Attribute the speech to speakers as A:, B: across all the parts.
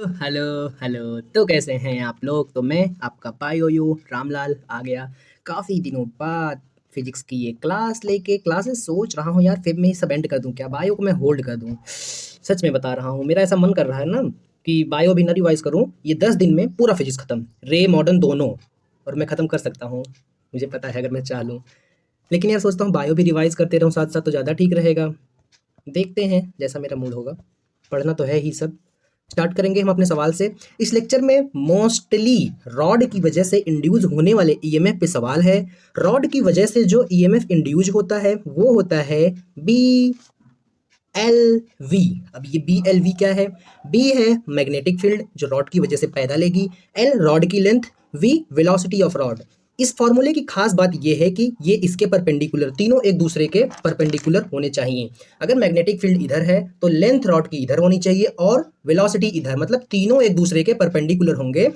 A: Hello hello. तो कैसे हैं आप लोग? तो मैं आपका पायोयू रामलाल आ गया काफ़ी दिनों बाद फिजिक्स की ये क्लास लेके। क्लासेस सोच रहा हूँ यार, फिर मैं सब एंड कर दूँ क्या, बायो को मैं होल्ड कर दूँ? सच में बता रहा हूँ, मेरा ऐसा मन कर रहा है ना कि बायो भी ना रिवाइज करूँ, ये 10 दिन में पूरा फिजिक्स खत्म, रे मॉडर्न दोनों। और मैं ख़त्म कर सकता हूँ, मुझे पता है अगर मैं चाह लूँ। लेकिन यार सोचता हूँ बायो भी रिवाइज करते रहूँ साथ साथ तो ज़्यादा ठीक रहेगा। देखते हैं जैसा मेरा मूड होगा, पढ़ना तो है ही सब। स्टार्ट करेंगे हम अपने सवाल से। इस लेक्चर में मोस्टली रॉड की वजह से इंड्यूस होने वाले ईएमएफ पे सवाल है। रॉड की वजह से जो ईएमएफ इंड्यूस होता है वो होता है बी एल वी। अब ये बी एल वी क्या है? बी है मैग्नेटिक फील्ड जो रॉड की वजह से पैदा लेगी, एल रॉड की length, V velocity of rod. इस फॉर्मूले की खास बात ये है कि ये इसके परपेंडिकुलर, तीनों एक दूसरे के परपेंडिकुलर होने चाहिए। अगर मैग्नेटिक फील्ड इधर है तो लेंथ रॉड की इधर होनी चाहिए और वेलोसिटी इधर, मतलब तीनों एक दूसरे के परपेंडिकुलर होंगे,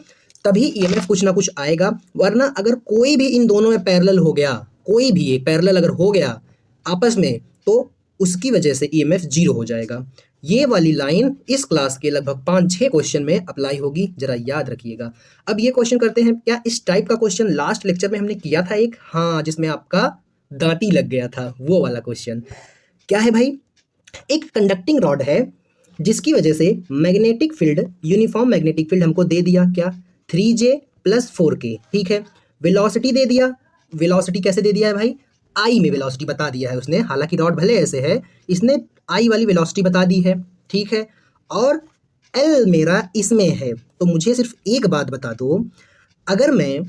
A: तभी ईएमएफ कुछ ना कुछ आएगा। वरना अगर कोई भी इन दोनों में पैरेलल हो गया, कोई भी एक पैरेलल अगर हो गया आपस में, तो उसकी वजह से ईएमएफ जीरो हो जाएगा। ये वाली लाइन इस क्लास के लगभग 5-6 क्वेश्चन में अप्लाई होगी, जरा याद रखिएगा। अब ये क्वेश्चन करते हैं। क्या इस टाइप का क्वेश्चन लास्ट लेक्चर में हमने किया था एक? हाँ, जिसमें आपका दांती लग गया था, वो वाला क्वेश्चन। क्या है भाई? एक कंडक्टिंग रॉड है जिसकी वजह से magnetic field, uniform magnetic field हमको दे दिया क्या, 3J+4K, ठीक है। वेलोसिटी दे दिया। वेलोसिटी कैसे दे दिया है भाई? आई में वेलोसिटी बता दिया है उसने, हालांकि रॉड भले ऐसे है, इसने आई वाली वेलोसिटी बता दी है, ठीक है। और एल मेरा इसमें है, तो मुझे सिर्फ एक बात बता दो, अगर मैं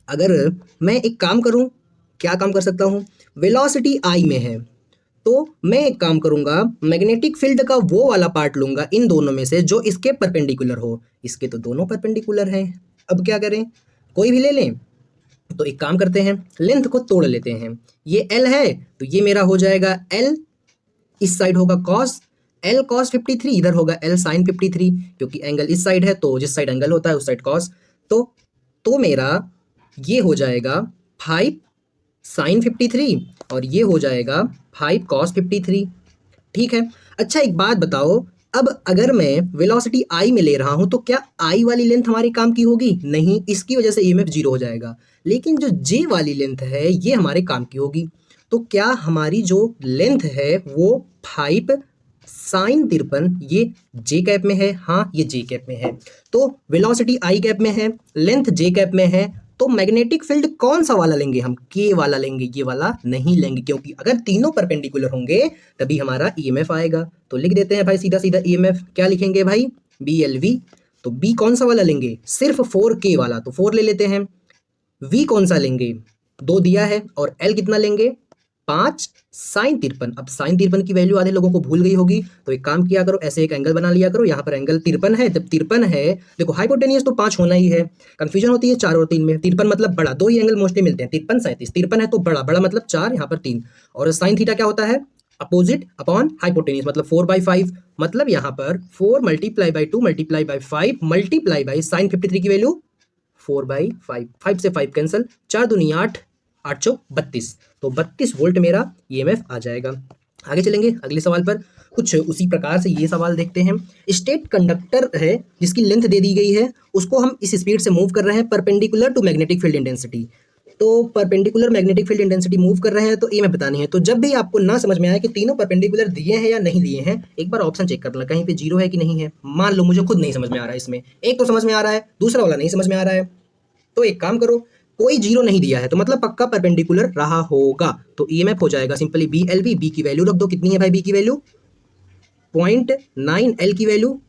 A: अगर मैं एक काम करूं, क्या काम कर सकता हूं? वेलोसिटी आई में है तो मैं एक काम करूंगा, मैग्नेटिक फील्ड का वो वाला पार्ट लूंगा इन दोनों में से जो इसके परपेंडिकुलर हो। इसके तो दोनों परपेंडिकुलर हैं, अब क्या करें? कोई भी ले लें? तो एक काम करते हैं, लेंथ को तोड़ लेते हैं। ये एल है तो ये मेरा हो जाएगा एल, इस साइड होगा कॉस, एल कॉस 53, इधर होगा एल साइन 53, क्योंकि एंगल इस साइड है तो जिस साइड एंगल होता है उस साइड कॉस। तो मेरा ये हो जाएगा 5 साइन 53 और ये हो जाएगा 5 कॉस 53, ठीक है। अच्छा एक बात बताओ, अब अगर मैं वेलोसिटी आई में ले रहा हूं तो क्या आई वाली लेंथ हमारे काम की होगी? नहीं, इसकी वजह से ईएमएफ जीरो हो जाएगा। लेकिन जो जे वाली लेंथ है ये हमारे काम की होगी। तो क्या हमारी जो लेंथ है वो 5 साइन 53, ये जे कैप में है, हाँ ये जे कैप में है। तो वेलोसिटी आई कैप में है, लेंथ जे कैप में है, तो मैग्नेटिक फील्ड कौन सा वाला लेंगे हम? के वाला लेंगे, ये वाला नहीं लेंगे, क्योंकि अगर तीनों परपेंडिकुलर होंगे तभी हमारा ईएमएफ आएगा। तो लिख देते हैं भाई सीधा सीधा ईएमएफ, क्या लिखेंगे भाई? B L V. तो बी कौन सा वाला लेंगे? सिर्फ 4K वाला, तो 4 ले लेते हैं। वी कौन सा लेंगे? 2 दिया है। और एल कितना लेंगे? 5 साइन 53। अब साइन 53 की वैल्यू आधे लोगों को भूल गई होगी, तो एक काम किया करो, ऐसे एक एंगल बना लिया करो। यहाँ पर एंगल 53 है, जब 53 है, देखो हाइपोटेनियस तो 5 होना ही है। कंफ्यूजन होती है 4 और 3 में। 53 मतलब बड़ा, दो ही एंगल मोस्टली मिलते हैं, 53 37। 53 है तो बड़ा, बड़ा मतलब 4, यहाँ पर 3। और साइन थीटा क्या होता है? अपोजिट अपॉन हाइपोटेनियस, मतलब 4/5। मतलब यहाँ पर 4 multiply by 2 multiply by 5 multiply by sine 53 की वैल्यू 4/5। 5 से 5 कैंसिल, 4 दूनी 8, 8 चौक 32, तो 32 वोल्ट मेरा ईएमएफ आ जाएगा। आगे चलेंगे अगले सवाल पर। कुछ उसी प्रकार से ये सवाल देखते हैं। स्टेट कंडक्टर है जिसकी लेंथ दे दी गई है, उसको हम इस स्पीड से मूव कर रहे हैं perpendicular to magnetic field intensity. तो perpendicular magnetic field intensity move कर रहे हैं, तो ईएमएफ बतानी है। तो जब भी आपको ना समझ में आए कि तीनों परपेंडिकुलर दिए हैं या नहीं दिए हैं, एक बार ऑप्शन चेक कर लें कहीं पे जीरो है कि नहीं है। मान लो मुझे खुद नहीं समझ में आ रहा है, इसमें एक तो समझ में आ रहा है, दूसरा वाला नहीं समझ में आ रहा है, तो एक काम करो, कोई जीरो नहीं दिया है तो मतलब पक्का परपेंडिकुलर रहा होगा, तो ईएमएफ हो जाएगा simply B L V. B की वैल्यू रख दो, कितनी है भाई बी की वैल्यू? 0.9, एल की वैल्यू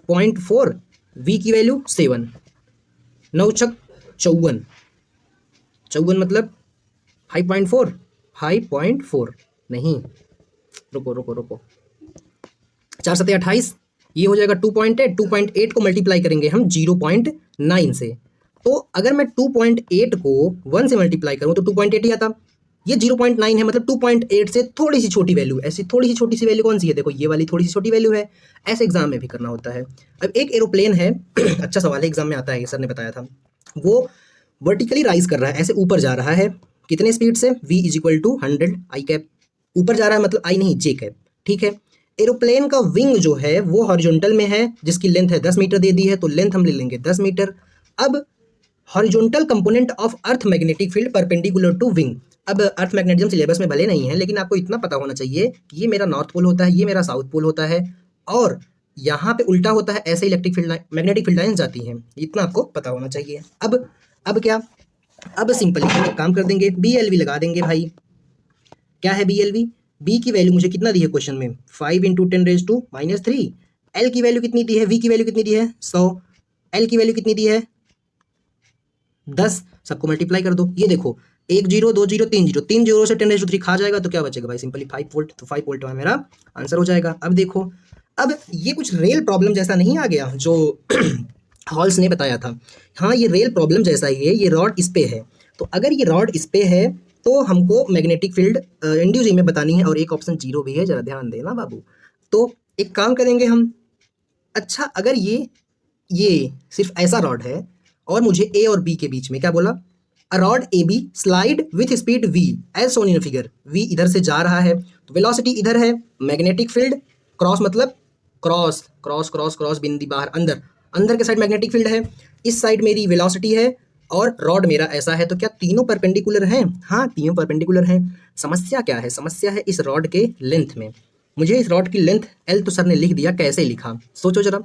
A: 0.4, वी की वैल्यू 7, 9 छक 54, 54 मतलब 5.4, 5.4 नहीं, रुको रुको रुको, 4 सत्ते 28, ये हो जाएगा 2.8। 2.8 को मल्टीप्लाई करेंगे हम 0.9 से, तो अगर मैं 2.8 को 1 से मल्टीप्लाई करूं तो 2.8 ही आता। ये 0.9 है, मतलब 2.8 से थोड़ी सी छोटी वैल्यू। ऐसी थोड़ी सी छोटी सी वैल्यू कौन सी है? देखो ये वाली थोड़ी सी छोटी वैल्यू है। ऐसे एग्जाम में भी करना होता है। अब एक एरोप्लेन है अच्छा सवाल है, एग्जाम में आता है, सर ने बताया था। वो वर्टिकली राइज कर रहा है, ऐसे ऊपर जा रहा है, कितने स्पीड से? v = 100 आई कैप। ऊपर जा रहा है मतलब आई नहीं, जे कैप, ठीक है। एरोप्लेन का विंग जो है वो हॉरिजॉन्टल में है, जिसकी लेंथ है 10 मीटर दे दी है, तो लेंथ हम ले लेंगे 10 मीटर। अब horizontal component of earth magnetic field perpendicular to wing. अब अर्थ मैग्नेटिज्म सिलेबस में भले नहीं है, लेकिन आपको इतना पता होना चाहिए कि ये मेरा नॉर्थ पोल होता है, ये मेरा साउथ पोल होता है, और यहाँ पे उल्टा होता है, ऐसे electric field magnetic field lines जाती हैं, इतना आपको पता होना चाहिए। अब क्या, अब सिंपली हम एक काम कर देंगे, BLV लगा देंगे भाई। क्या है BLV? बी की वैल्यू मुझे कितना दी है क्वेश्चन में, 5 × 10⁻³ एल की वैल्यू कितनी दी है, वी की वैल्यू कितनी दी है 100, एल की वैल्यू कितनी दी है 10, सबको मल्टीप्लाई कर दो। ये देखो 1 0 2 0 3 0, 3 0 से 10⁻³ खा जाएगा तो क्या बचेगा भाई, सिंपली 5 वोल्ट। तो 5 वोल्ट मेरा आंसर हो जाएगा। अब देखो, अब ये कुछ रेल प्रॉब्लम जैसा नहीं आ गया जो हॉल्स ने बताया था। हाँ, ये रेल प्रॉब्लम जैसा ही है, ये रॉड इस पे है, तो अगर ये रॉड इस पे है तो हमको मैग्नेटिक फील्ड इंड्यूस में बतानी है, और एक ऑप्शन 0 भी है, जरा ध्यान देना बाबू। तो एक काम करेंगे हम, अच्छा अगर ये सिर्फ ऐसा रॉड है और मुझे ए और बी के बीच में क्या बोला, a rod A B slide with speed v as shown in figure, v इधर से जा रहा है तो वेलोसिटी इधर है, मैग्नेटिक फील्ड क्रॉस मतलब क्रॉस क्रॉस क्रॉस क्रॉस बिंदी बाहर अंदर, अंदर के साइड मैग्नेटिक फील्ड है, इस साइड मेरी वेलोसिटी है, और रॉड मेरा ऐसा है, तो क्या तीनों परपेंडिकुलर हैं? हाँ, तीनों परपेंडिकुलर हैं। समस्या क्या है? समस्या है इस रॉड के लेंथ में। मुझे इस रॉड की लेंथ L तो सर ने लिख दिया, कैसे लिखा सोचो जरा।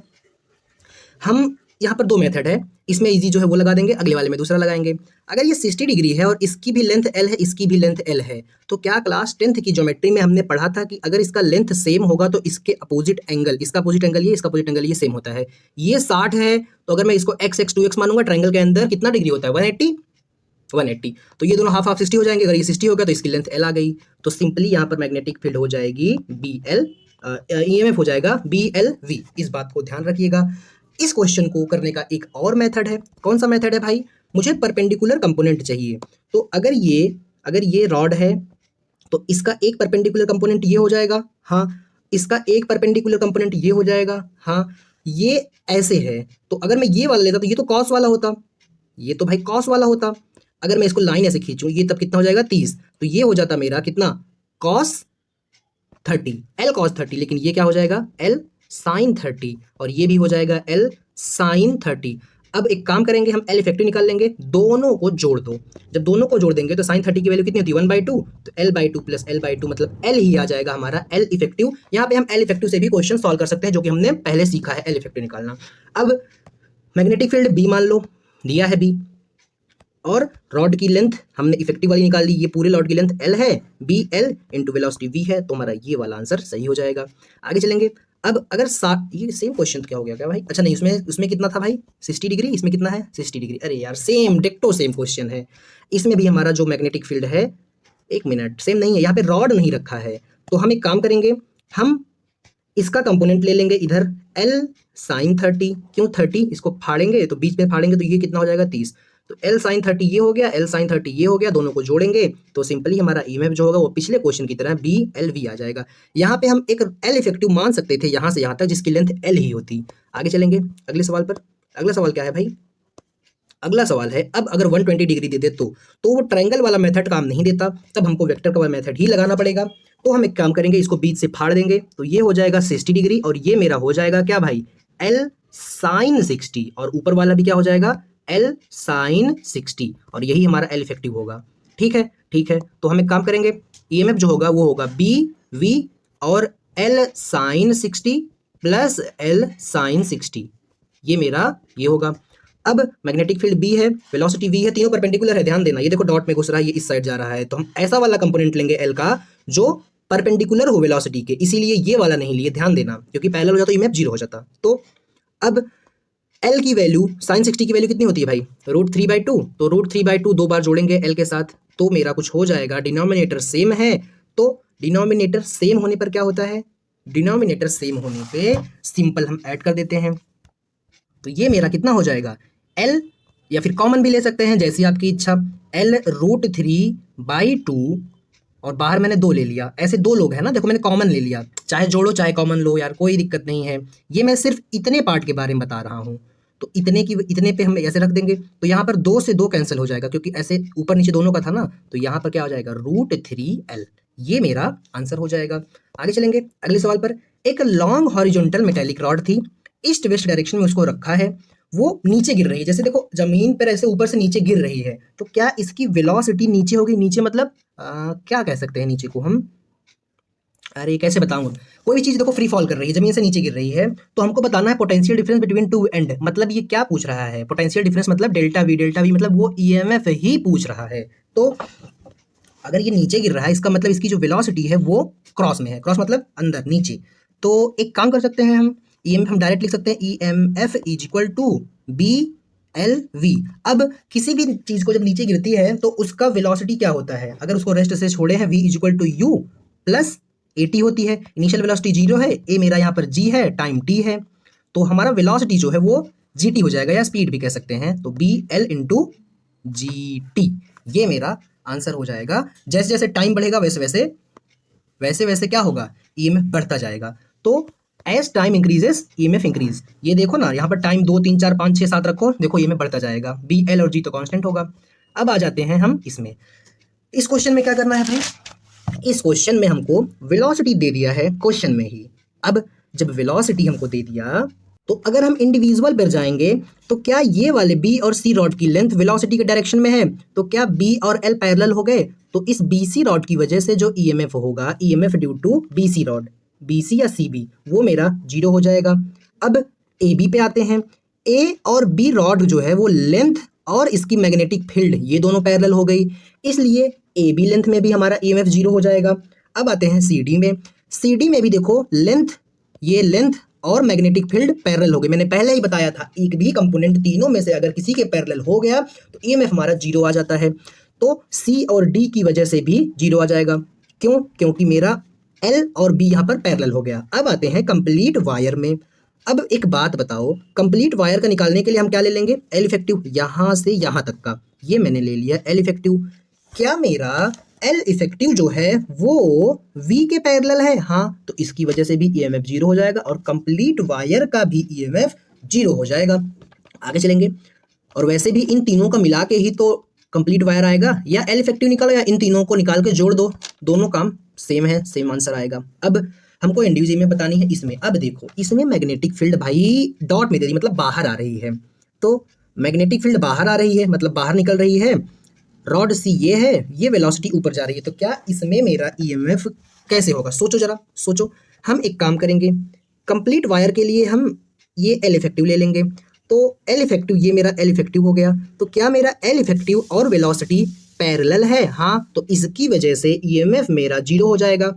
A: हम यहाँ पर 2 मेथड है, इसमें इजी जो है वो लगा देंगे, अगले वाले में दूसरा लगाएंगे। अगर ये 60 डिग्री है और इसकी भी लेंथ L है, इसकी भी लेंथ L है, तो क्या क्लास 10th की ज्योमेट्री में हमने पढ़ा था कि अगर इसका लेंथ सेम होगा तो इसके अपोजिट एंगल, इसका अपोजिट एंगल ये, इसका अपोजिट एंगल ये सेम होता है। ये 60 है, तो अगर मैं इसको x x 2x मानूंगा, ट्रायंगल के अंदर कितना डिग्री होता है 180, तो ये दोनों हाफ हाफ 60 हो जाएंगे। अगर ये 60 हो गया तो इसकी लेंथ L आ गई, तो सिंपली यहाँ पर मैग्नेटिक फील्ड हो जाएगी BL, EMF हो जाएगा BLV। इस बात को ध्यान रखिएगा। इस क्वेश्चन को करने का एक और मेथड है। कौन सा मेथड है भाई? मुझे परपेंडिकुलर कंपोनेंट चाहिए, तो अगर ये रॉड है तो इसका एक परपेंडिकुलर कंपोनेंट ये हो जाएगा, हाँ, इसका एक परपेंडिकुलर कंपोनेंट ये हो जाएगा, हाँ, ये ऐसे है, तो अगर मैं ये वाला लेता तो ये तो कॉस वाला होता, ये तो भाई कॉस वाला होता। अगर मैं इसको लाइन ऐसे खींचूं, ये तब कितना हो जाएगा 30, तो ये हो जाता मेरा कितना cos 30, L cos 30, लेकिन ये क्या हो जाएगा L sin 30, और ये भी हो जाएगा L sin 30। अब एक काम करेंगे, हम L इफेक्टिव निकाल लेंगे, दोनों को जोड़ दो। जब दोनों को जोड़ देंगे तो sin 30 की वैल्यू कितनी होती है 1/2, तो L/2 प्लस L/2 मतलब L ही आ जाएगा हमारा L इफेक्टिव। यहाँ पे हम L इफेक्टिव से भी क्वेश्चन सॉल्व कर सकते हैं, जो कि हमने पहले सीखा है L इफेक्टिव निकालना। अब मैग्नेटिक फील्ड B मान लो, दिया है B, और रॉड की लेंथ हमने इफेक्टिव वाली निकाल ली, ये पूरे रॉड की लेंथ L है, BL इंटू वेलोसिटी V है, तो हमारा ये वाला आंसर सही हो जाएगा। आगे चलेंगे। अब अगर ये सेम क्वेश्चन क्या हो गया क्या भाई? अच्छा नहीं, उसमें कितना था भाई 60 डिग्री, इसमें कितना है 60 डिग्री। अरे यार सेम डिक्टो सेम क्वेश्चन है, इसमें भी हमारा जो मैग्नेटिक फील्ड है, एक मिनट, सेम नहीं है, यहाँ पे रॉड नहीं रखा है, तो हम एक काम करेंगे, हम इसका कंपोनेंट ले लेंगे इधर L sin 30, क्यों 30, इसको फाड़ेंगे तो बीच में फाड़ेंगे तो ये कितना हो जाएगा 30, तो L sin 30 ये हो गया, L sin 30 ये हो गया, दोनों को जोड़ेंगे तो सिंपली हमारा EMF जो होगा वो पिछले क्वेश्चन की तरह BLV आ जाएगा। यहाँ पे हम एक L इफेक्टिव मान सकते थे यहाँ से यहाँ तक, जिसकी लेंथ L ही होती। आगे चलेंगे अगले सवाल पर। अगला सवाल क्या है भाई? अगला सवाल है, अब अगर 120 डिग्री दे दे तो वो ट्रायंगल वाला मेथड काम नहीं देता, तब हमको वेक्टर का मेथड ही लगाना पड़ेगा। तो हम एक काम करेंगे, इसको बीच से फाड़ देंगे, तो ये हो जाएगा 60 डिग्री, और ये मेरा हो जाएगा क्या भाई L sin 60, और ऊपर वाला भी क्या हो जाएगा L sin 60, और यही हमारा L इफेक्टिव होगा। ठीक है, ठीक है, तो हम एक काम करेंगे, EMF जो होगा वो होगा BV और L sin 60 plus L sin 60, ये मेरा ये होगा। अब मैग्नेटिक फील्ड B है, वेलोसिटी V है, तीनों परपेंडिकुलर है, ध्यान देना, ये देखो डॉट में घुस रहा है, ये इस साइड जा रहा है, तो हम ऐसा वाला कंपोनेंट लेंगे L का जो परपेंडिकुलर हो वेलोसिटी के, इसीलिए ये वाला नहीं लिए, ध्यान देना, क्योंकि पैरेलल हो जाता तो EMF 0 हो जाता। तो अब L की वैल्यू sin 60 की वैल्यू कितनी होती है भाई √3/2, तो √3/2 दो बार जोड़ेंगे L के साथ, तो मेरा कुछ हो जाएगा, डिनोमिनेटर सेम है, तो डिनोमिनेटर सेम होने पर क्या होता है, डिनोमिनेटर सेम होने पे सिंपल हम ऐड कर देते हैं, तो ये मेरा कितना हो जाएगा L, या फिर कॉमन भी ले सकते हैं जैसी आपकी इच्छा, L √3/2, और बाहर मैंने 2 ले लिया, ऐसे 2 लोग हैं ना, देखो मैंने कॉमन ले लिया, चाहे जोड़ो चाहे कॉमन लो यार, कोई दिक्कत नहीं है, ये मैं सिर्फ इतने पार्ट के बारे में बता रहा हूँ, तो इतने पे हम ऐसे रख देंगे, तो यहाँ पर 2 से 2 कैंसिल हो जाएगा, क्योंकि ऐसे ऊपर नीचे दोनों का था ना, तो यहाँ पर क्या हो जाएगा √3L, ये मेरा आंसर हो जाएगा। आगे चलेंगे अगले सवाल पर। एक लॉन्ग हॉरिजॉन्टल मेटेलिक रॉड थी, ईस्ट वेस्ट डायरेक्शन में उसको रखा है, वो नीचे गिर रही है। जैसे देखो जमीन पर ऐसे ऊपर से नीचे गिर रही है, तो क्या इसकी वेलोसिटी नीचे होगी? नीचे मतलब क्या कह सकते हैं नीचे को हम? अरे कैसे बताऊंगा? कोई भी चीज देखो फ्री फॉल कर रही है, जमीन से नीचे गिर रही है, तो हमको बताना है potential difference between two and. मतलब ये क्या पूछ रहा है? पोटेंशियल डिफरेंस मतलब डेल्टा वी मतलब वो ईएमएफ ही पूछ रहा है। तो अगर ये नीचे गिर रहा है, इसका मतलब इसकी जो वेलोसिटी है वो क्रॉस में है। क्रॉस मतलब अंदर नीचे। तो एक काम कर सकते हैं हम, ईएमएफ हम डायरेक्ट लिख सकते हैं EMF is equal to B L V. अब किसी भी चीज को जब नीचे गिरती है तो उसका वेलोसिटी क्या होता है? अगर उसको रेस्ट से छोड़े हैं, V is equal to U plus A T होती है। इनिशियल वेलोसिटी जीरो है, ए मेरा यहाँ पर जी है, टाइम टी है, तो हमारा वेलोसिटी जो है वो जी टी हो जाएगा, या स्पीड भी कह सकते हैं। तो B L into G T, ये मेरा आंसर हो जाएगा। जैसे जैसे टाइम बढ़ेगा वैसे वैसे क्या होगा? ईएमएफ बढ़ता जाएगा। तो as time increases EMF increase. ये देखो ना, यहाँ पर टाइम 2 3 4 5 6 7 रखो, देखो ईएमएफ बढ़ता जाएगा। बी एल और जी तो कांस्टेंट होगा। अब आ जाते हैं हम इसमें। इस क्वेश्चन में क्या करना है भाई? इस क्वेश्चन में हमको वेलोसिटी दे दिया है क्वेश्चन में ही। अब जब वेलोसिटी हमको दे दिया, तो अगर हम इंडिविजुअल पर जाएंगे तो क्या ये वाले बी और सी रॉड की लेंथ वेलोसिटी के डायरेक्शन में है? तो क्या बी और एल पैरेलल हो गए? तो इस बीसी रॉड की वजह से जो ईएमएफ होगा, EMF due to BC rod, BC या सीबी, वो मेरा जीरो हो जाएगा। अब ए बी पे आते हैं। ए और बी रॉड जो है वो लेंथ और इसकी मैग्नेटिक फील्ड ये दोनों पैरेलल हो गई, इसलिए ए बी लेंथ में भी हमारा ईएमएफ जीरो हो जाएगा। अब आते हैं सी डी में। सी डी में भी देखो लेंथ, ये लेंथ और मैग्नेटिक फील्ड पैरेलल हो गए। मैंने पहले ही बताया था, एक भी कंपोनेंट तीनों में से अगर किसी के पैरेलल हो गया तो ईएमएफ हमारा जीरो आ जाता है। तो सी और डी की वजह से भी जीरो आ जाएगा। क्यों? क्योंकि मेरा एल और बी यहाँ पर पैरेलल हो गया। अब आते हैं कंप्लीट वायर में। अब एक बात बताओ, कंप्लीट वायर का निकालने के लिए हम क्या ले लेंगे? एल इफेक्टिव, यहाँ से यहाँ तक का, ये मैंने ले लिया एल इफेक्टिव। क्या मेरा एल इफेक्टिव जो है वो वी के पैरेलल है? हाँ, तो इसकी वजह से भी ईएमएफ जीरो हो जाएगा और कंप्लीट वायर का भी ईएमएफ जीरो हो जाएगा। आगे चलेंगे। और वैसे भी इन तीनों का मिला के ही तो कंप्लीट वायर आएगा। या एल इफेक्टिव निकालो या इन तीनों को निकाल के जोड़ दो, दोनों काम सेम है, सेम आंसर आएगा। अब हमको इंडिविजुअल में बतानी है इसमें। अब देखो इसमें मैग्नेटिक फील्ड भाई डॉट में दे दी, मतलब बाहर आ रही है। तो मैग्नेटिक फील्ड बाहर आ रही है मतलब बाहर निकल रही है। रॉड सी ये है, ये वेलोसिटी ऊपर जा रही है, तो क्या इसमें मेरा ईएमएफ कैसे होगा? सोचो जरा, सोचो। हम एक काम करेंगे, कंप्लीट वायर के लिए हम ये एल इफेक्टिव ले लेंगे। तो एल इफेक्टिव, ये मेरा एल इफेक्टिव हो गया। तो क्या मेरा एल इफेक्टिव और वेलोसिटी पैरेलल है? हाँ, तो इसकी वजह से ईएमएफ मेरा जीरो हो जाएगा।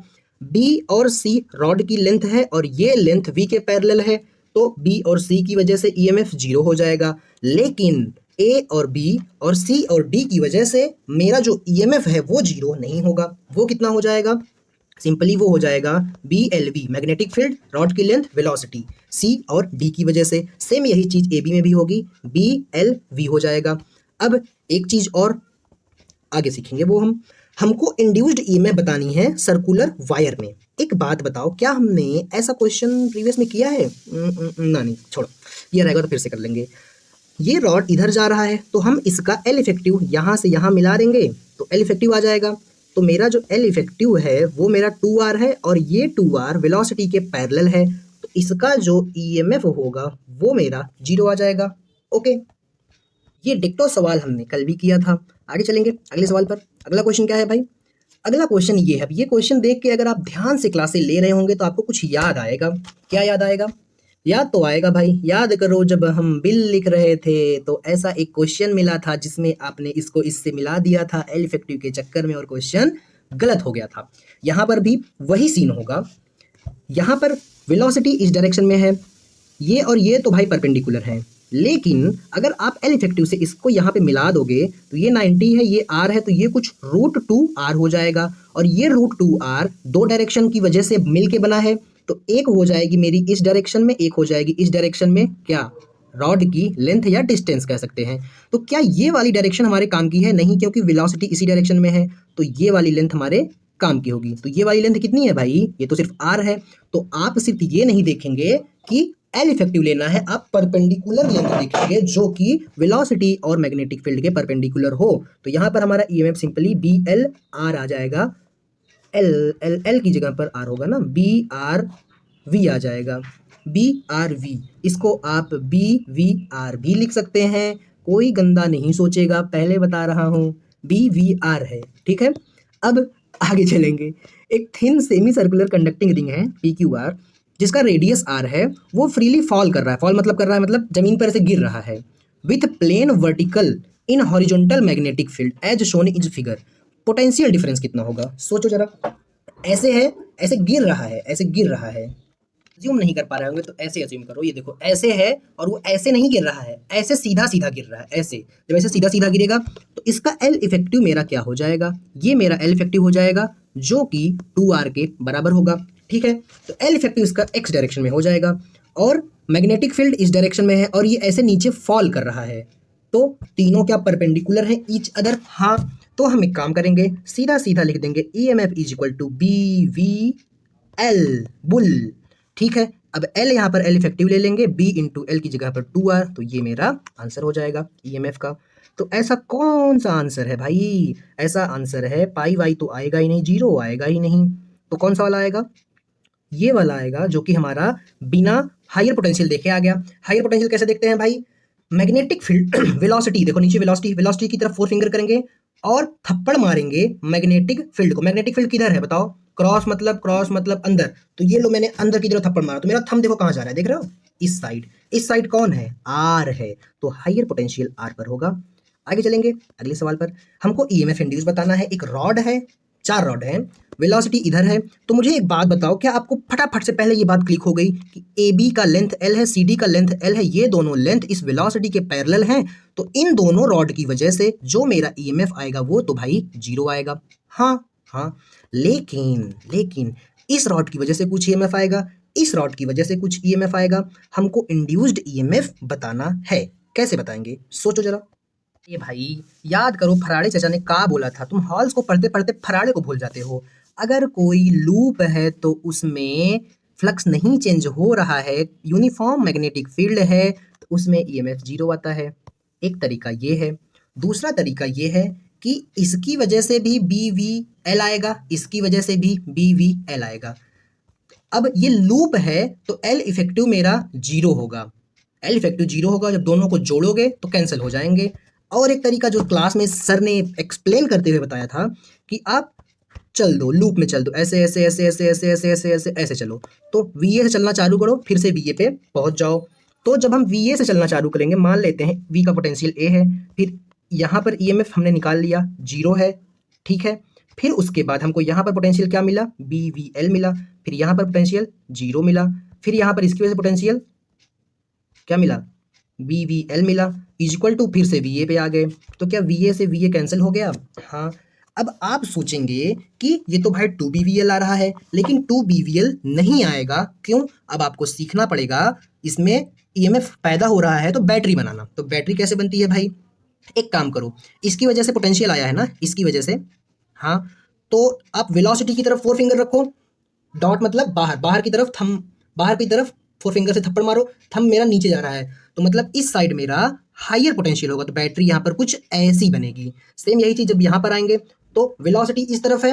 A: बी और सी रॉड की लेंथ है और ये लेंथ वी के पैरेलल है, तो बी और सी की वजह से ईएमएफ जीरो हो जाएगा। लेकिन ए और बी और सी और डी की वजह से मेरा जो ईएमएफ है वो जीरो नहीं होगा। वो कितना हो जाएगा? सिंपली वो हो जाएगा B L V, magnetic field, rod की लेंथ, वेलोसिटी, सी और डी की वजह से। सेम यही चीज ए बी में भी होगी, बी एल वी हो जाएगा। अब एक चीज और आगे सीखेंगे, वो हमको इंड्यूस्ड ईएमएफ बतानी है सर्कुलर वायर में। एक बात बताओ, क्या हमने ऐसा क्वेश्चन प्रीवियस में किया है? ना नहीं, छोड़ो, ये रहेगा तो फिर से कर लेंगे। ये रॉड इधर जा रहा है तो हम इसका एल इफेक्टिव यहाँ से यहाँ मिला देंगे तो एल इफेक्टिव आ जाएगा। तो मेरा जो एल इफेक्टिव है वो मेरा 2r है और ये 2r वेलोसिटी के पैरेलल है, तो इसका जो ईएमएफ होगा वो मेरा जीरो आ जाएगा। ओके, ये डिक्टो सवाल हमने कल भी किया था। आगे चलेंगे अगले सवाल पर। अगला क्वेश्चन क्या है भाई? अगला क्वेश्चन ये है। ये क्वेश्चन देख के अगर आप ध्यान से क्लासेस ले रहे होंगे तो आपको कुछ याद आएगा। क्या याद आएगा? याद तो आएगा भाई। याद करो, जब हम बिल लिख रहे थे तो ऐसा एक क्वेश्चन मिला था जिसमें आपने इसको इससे मिला दिया था एल इफेक्टिव के चक्कर में और क्वेश्चन गलत हो गया था। यहाँ पर भी वही सीन होगा। यहाँ पर वेलोसिटी इस डायरेक्शन में है, ये और ये तो भाई परपेंडिकुलर है, लेकिन अगर आप एल इफेक्टिव से इसको यहाँ पे मिला दोगे तो ये 90 है, ये आर है, तो ये कुछ √2r हो जाएगा। और ये √2r दो डायरेक्शन की वजह से मिल के बना है, तो एक हो जाएगी मेरी इस डायरेक्शन में, एक हो जाएगी इस डायरेक्शन में। क्या? रॉड की लेंथ या डिस्टेंस कह सकते हैं। तो क्या ये वाली डायरेक्शन हमारे काम की है? नहीं, क्योंकि वेलोसिटी इसी डायरेक्शन में है, तो ये वाली लेंथ हमारे काम की होगी। तो ये वाली लेंथ कितनी है भाई? ये तो सिर्फ r है। तो आप सिर्फ ये नहीं देखेंगे कि एल इफेक्टिव लेना है, आप परपेंडिकुलर लेंथ देखेंगे जो कि वेलोसिटी और मैग्नेटिक फील्ड के परपेंडिकुलर हो। तो यहाँ पर हमारा EMF simply B L R आ जाएगा। एल एल एल की जगह पर आर होगा ना, बी आर वी आ जाएगा, बी आर वी, इसको आप बी वी आर भी लिख सकते हैं, कोई गंदा नहीं सोचेगा, पहले बता रहा हूँ, बी वी आर है, ठीक है। अब आगे चलेंगे, एक thin semi circular conducting ring है पी क्यू आर, जिसका रेडियस आर है, वो फ्रीली फॉल कर रहा है, फॉल मतलब कर रहा है मतलब जमीन पर से गिर रहा है, with plane vertical in horizontal magnetic field as shown is figure. Potential difference कितना होगा सोचो जरा, ऐसे है, ऐसे गिर रहा है, ऐसे गिर रहा है, अज्यूम नहीं कर पा रहे होंगे तो ऐसे अज्यूम करो, ये देखो ऐसे है और वो ऐसे नहीं गिर रहा है, ऐसे सीधा सीधा गिर रहा है, ऐसे जब ऐसे सीधा सीधा गिरेगा तो इसका एल इफेक्टिव मेरा क्या हो जाएगा, ये मेरा एल इफेक्टिव हो जाएगा जो कि 2r के बराबर होगा, ठीक है। तो एल इफेक्टिव इसका एक्स डायरेक्शन में हो जाएगा और मैग्नेटिक फील्ड इस डायरेक्शन में है और ये ऐसे नीचे फॉल कर रहा है, तो तीनों क्या परपेंडिकुलर है ईच अदर, हाँ। तो हम एक काम करेंगे, सीधा सीधा लिख देंगे E M F is equal to B V L bull, ठीक है। अब एल यहाँ पर एल इफेक्टिव ले लेंगे, बी इंटू एल की जगह पर 2r, तो ये मेरा आंसर हो जाएगा ईएमएफ का। तो ऐसा कौन सा आंसर है भाई, ऐसा आंसर है पाई वाई तो आएगा ही नहीं, जीरो आएगा ही नहीं, तो कौन सा वाला आएगा, ये वाला आएगा जो कि हमारा बिना हायर पोटेंशियल देखे आ गया। हायर पोटेंशियल कैसे देखते हैं भाई, मैग्नेटिक फील्ड वेलोसिटी देखो नीचे, वेलोसिटी वेलोसिटी की तरफ फोर फिंगर करेंगे और थप्पड़ मारेंगे मैग्नेटिक फील्ड को। मैग्नेटिक फील्ड किधर है बताओ, क्रॉस मतलब अंदर, तो ये लो मैंने अंदर की तरफ थप्पड़ मारा, तो मेरा थंब देखो कहाँ जा रहा है, देख रहे हो, इस साइड, इस साइड कौन है, आर है, तो हायर पोटेंशियल आर पर होगा। आगे चलेंगे अगले सवाल पर, हमको ईएमएफ इंड्यूस बताना है, एक रॉड है, चार रॉड है, वेलोसिटी इधर है, तो मुझे एक बात बताओ, क्या आपको फटाफट से पहले ये बात क्लिक हो गई कि ए बी का लेंथ एल है, सी डी का लेंथ एल है, ये दोनों लेंथ इस वेलोसिटी के पैरेलल हैं, तो इन दोनों रॉड की वजह से जो मेरा ईएमएफ आएगा वो तो भाई जीरो आएगा, हाँ हाँ। लेकिन लेकिन इस रॉड की वजह से कुछ ईएमएफ आएगा, इस रॉड की वजह से कुछ ईएमएफ आएगा, हमको इंड्यूस्ड ईएमएफ बताना है, कैसे बताएंगे सोचो जरा। ये भाई याद करो, फराडे चाचा ने क्या बोला था, तुम हॉल्स को पढ़ते पढ़ते फराडे को भूल जाते हो। अगर कोई लूप है तो उसमें फ्लक्स नहीं चेंज हो रहा है, यूनिफॉर्म मैग्नेटिक फील्ड है, तो उसमें ईएमएफ जीरो आता है, एक तरीका ये है। दूसरा तरीका ये है कि इसकी वजह से भी बी वी एल आएगा, इसकी वजह से भी बी वी एल आएगा। अब ये लूप है तो एल इफेक्टिव मेरा जीरो होगा, एल इफेक्टिव जीरो होगा, जब दोनों को जोड़ोगे तो कैंसिल हो जाएंगे। और एक तरीका जो क्लास में सर ने एक्सप्लेन करते हुए बताया था कि आप चल दो, लूप में चल दो, ऐसे ऐसे ऐसे ऐसे ऐसे ऐसे ऐसे ऐसे ऐसे चलो, तो वीए से चलना चालू करो, फिर से वीए पे पहुंच जाओ। तो जब हम वीए से चलना चालू करेंगे, मान लेते हैं वी का पोटेंशियल ए है, फिर यहाँ पर ईएमएफ हमने निकाल लिया जीरो है, ठीक है। फिर उसके बाद हमको यहाँ पर पोटेंशियल क्या मिला, बी वी एल मिला, फिर यहाँ पर पोटेंशियल जीरो मिला, फिर यहाँ पर इसकी वजह से पोटेंशियल क्या मिला, बी वी एल मिला, इज इक्वल टू फिर से वी ए पे आ गए, तो क्या वी ए से वी ए कैंसिल हो गया, हाँ। अब आप सोचेंगे कि ये तो भाई टू बी वी एल आ रहा है, लेकिन टू बी वी एल नहीं आएगा, क्यों, अब आपको सीखना पड़ेगा, इसमें ईएमएफ पैदा हो रहा है तो बैटरी बनाना, तो बैटरी कैसे बनती है भाई, एक काम करो, इसकी वजह से पोटेंशियल आया है ना, इसकी वजह से, हाँ, तो आप वेलोसिटी की तरफ फोर फिंगर रखो, डॉट मतलब बाहर, बाहर की तरफ थंब, बाहर की तरफ फोर फिंगर से थप्पड़ मारो, थंब मेरा नीचे जा रहा है, तो मतलब इस साइड मेरा हायर पोटेंशियल होगा, तो बैटरी यहाँ पर कुछ ऐसी बनेगी। सेम यही चीज जब यहाँ पर आएंगे तो वेलोसिटी इस तरफ है,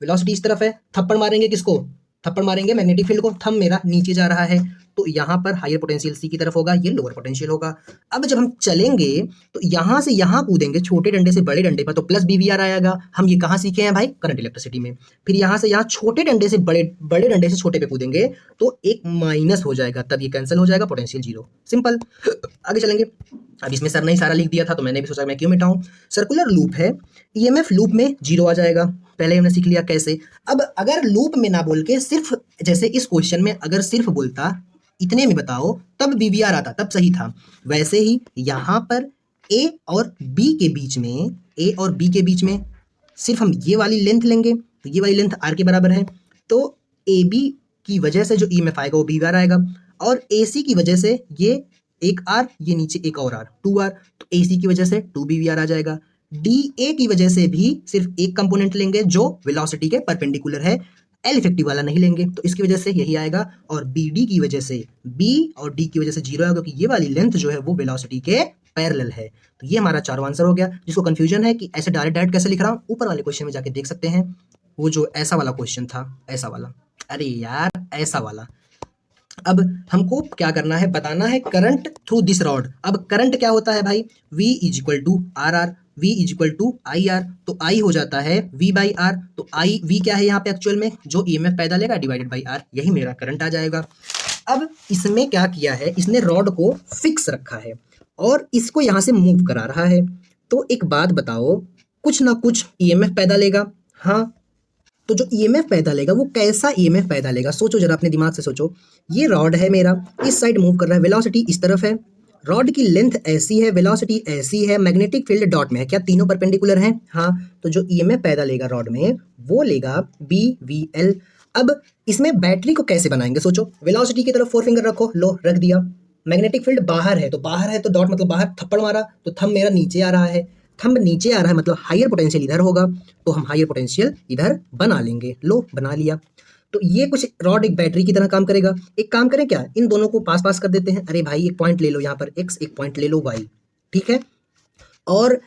A: वेलोसिटी इस तरफ है, थप्पड़ मारेंगे किसको, थप्पड़ मारेंगे मैग्नेटिक फील्ड को, थंब मेरा नीचे जा रहा है, तो यहाँ पर हायर पोटेंशियल सी की तरफ होगा, ये लोअर पोटेंशियल होगा। अब जब हम चलेंगे तो यहाँ से यहाँ कूदेंगे छोटे डंडे से बड़े डंडे पर, तो प्लस बीवीआर आएगा, हम ये कहाँ सीखे हैं भाई, करंट इलेक्ट्रिसिटी में। फिर यहाँ से यहाँ छोटे डंडे से बड़े, बड़े डंडे से छोटे पे कूदेंगे तो एक माइनस हो जाएगा, तब ये कैंसिल हो जाएगा, पोटेंशियल जीरो, सिंपल। आगे चलेंगे, अब इसमें सर ने ही सारा लिख दिया था तो मैंने भी सोचा मैं क्यों मिटाऊं। सर्कुलर लूप है, ईएमएफ लूप में जीरो आ जाएगा, पहले हमने सीख लिया कैसे। अब अगर लूप में ना बोल के सिर्फ, जैसे इस क्वेश्चन में अगर सिर्फ बोलता इतने में बताओ तब बीवीआर आता, तब सही था। वैसे ही यहाँ पर ए और बी के बीच में, ए और बी के बीच में सिर्फ हम ये वाली लेंथ लेंगे, तो ये वाली लेंथ आर के बराबर है, तो ए बी की वजह से जो ईएमएफ आएगा वो बीवीआर आएगा, और ए सी की वजह से ये एक आर, ये नीचे एक और आर, टू आर, तो ए सी की वजह से टू बीवीआर आ जाएगा। डी ए की वजह से भी सिर्फ एक कंपोनेंट लेंगे जो वेलोसिटी के परपेंडिकुलर है, एल इफेक्टिव वाला नहीं लेंगे, तो इसकी वजह से यही आएगा। और बी डी की वजह से, बी और डी की वजह से जीरो आएगा, क्योंकि ये वाली लेंथ जो है वो वेलोसिटी के पैरेलल है। तो ये हमारा चारों आंसर हो गया। जिसको कंफ्यूजन है कि ऐसे डायरेक्ट डायरेक्ट कैसे लिख रहा हूँ, ऊपर वाले क्वेश्चन में जाके देख सकते हैं, वो जो ऐसा वाला क्वेश्चन था, ऐसा वाला, अरे यार ऐसा वाला, अब हमको क्या करना है, बताना है करंट थ्रू दिस रॉड। अब करंट क्या होता है भाई, V is equal to R R, V is equal to I R, तो I हो जाता है V बाई आर। तो आई V क्या है यहाँ पे एक्चुअल में, जो EMF पैदा लेगा डिवाइडेड बाई आर, यही मेरा करंट आ जाएगा। अब इसमें क्या किया है, इसने रॉड को फिक्स रखा है और इसको यहाँ से मूव करा रहा है। तो एक बात बताओ, कुछ ना कुछ EMF पैदा लेगा, हाँ। तो जो ईएमएफ पैदा लेगा वो कैसा ईएमएफ पैदा लेगा, सोचो जरा अपने दिमाग से सोचो। ये रॉड है मेरा, इस साइड मूव कर रहा है, वेलोसिटी इस तरफ है, रॉड की लेंथ ऐसी है, वेलोसिटी ऐसी है, मैग्नेटिक फील्ड डॉट में है, क्या तीनों परपेंडिकुलर हैं, हाँ। तो जो ईएमएफ पैदा लेगा रॉड में वो लेगा बी वी एल। अब इसमें बैटरी को कैसे बनाएंगे, सोचो, वेलोसिटी की तरफ 4 फिंगर रखो, लो रख दिया। मैग्नेटिक फील्ड बाहर है, तो बाहर है तो डॉट मतलब बाहर, थप्पड़ मारा तो थंब मेरा नीचे आ रहा है, थंब नीचे आ रहा है मतलब हायर पोटेंशियल इधर होगा, तो हम हायर पोटेंशियल इधर बना लेंगे, लो बना लिया। तो ये कुछ रॉड एक बैटरी की तरह काम करेगा। एक काम करें क्या, इन दोनों को पास पास कर देते हैं, अरे भाई एक पॉइंट ले लो यहाँ पर x, एक पॉइंट ले लो y, ठीक है। और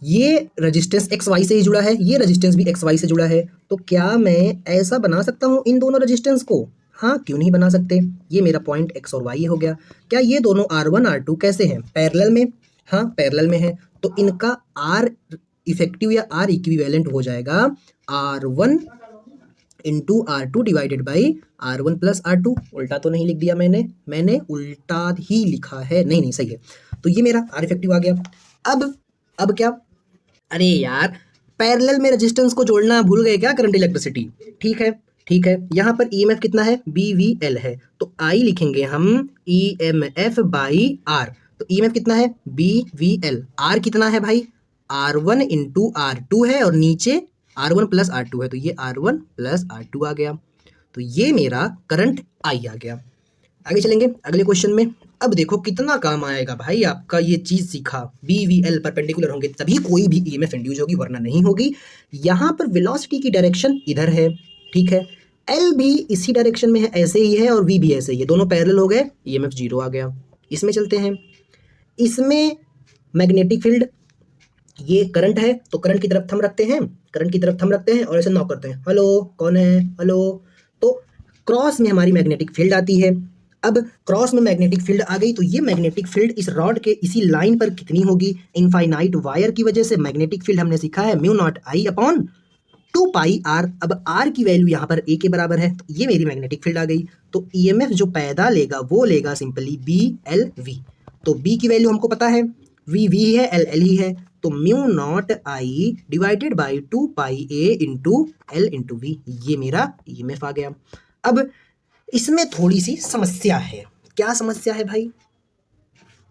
A: ये रेजिस्टेंस एक्स वाई से ही जुड़ा है, ये रेजिस्टेंस भी एक्स वाई से जुड़ा है, तो क्या मैं ऐसा बना सकता हूँ इन दोनों रेजिस्टेंस को, हाँ क्यों नहीं बना सकते। ये मेरा पॉइंट एक्स और वाई हो गया। क्या ये दोनों R1 R2 कैसे हैं, पैरेलल में, हाँ पैरेलल में है, तो इनका R इफेक्टिव या R इक्विवेलेंट हो जाएगा R1 into R2 divided by R1 plus R2। उल्टा तो नहीं लिख दिया मैंने उल्टा ही लिखा है, नहीं नहीं सही है। तो ये मेरा R इफेक्टिव आ गया। अब क्या, अरे यार पैरेलल में रेजिस्टेंस को जोड़ना भूल गए क्या, करंट इलेक्ट्रिसिटी, ठीक है ठीक है। यहाँ पर ईएमएफ कितना है, BVL है, तो आई लिखेंगे हम EMF बाई आर। तो ईएमएफ कितना है BVL, आर कितना है भाई R1 इंटू R2 है, और नीचे R1 प्लस R2 है, तो ये R1 प्लस R2 आ गया। तो ये मेरा करंट आई आ गया। आगे चलेंगे अगले क्वेश्चन में। अब देखो कितना काम आएगा भाई आपका ये चीज सीखा, BVL परपेंडिकुलर होंगे तभी कोई भी EMF इंड्यूस होगी, वरना नहीं होगी। यहाँ पर वेलोसिटी की डायरेक्शन इधर है, ठीक है, L भी इसी डायरेक्शन में है, ऐसे ही है, और V भी ऐसे ही है, दोनों पैरेलल हो गए, EMF 0 आ गया। इसमें चलते हैं, इसमें मैग्नेटिक फील्ड, ये करंट है तो करंट की तरफ थंब रखते हैं, करंट की तरफ थंब रखते हैं और ऐसे नॉक करते हैं, हेलो कौन है, हेलो। तो क्रॉस में हमारी मैग्नेटिक फील्ड आती है। अब क्रॉस में मैग्नेटिक फील्ड आ गई, तो ये मैग्नेटिक फील्ड इस रॉड के इसी लाइन पर कितनी होगी, इनफाइनाइट वायर की वजह से मैग्नेटिक फील्ड हमने सीखा है mu nought I upon 2 pi R. अब आर की वैल्यू यहाँ पर ए के बराबर है, तो ये मेरी मैग्नेटिक फील्ड आ गई। तो ईएमएफ जो पैदा लेगा वो लेगा सिंपली BLV। तो बी की वैल्यू हमको पता है, V है, L ही है, तो mu nought I divided by 2 pi a into L into V, ये मेरा ईएमएफ आ गया। अब इसमें थोड़ी सी समस्या है, क्या समस्या है भाई,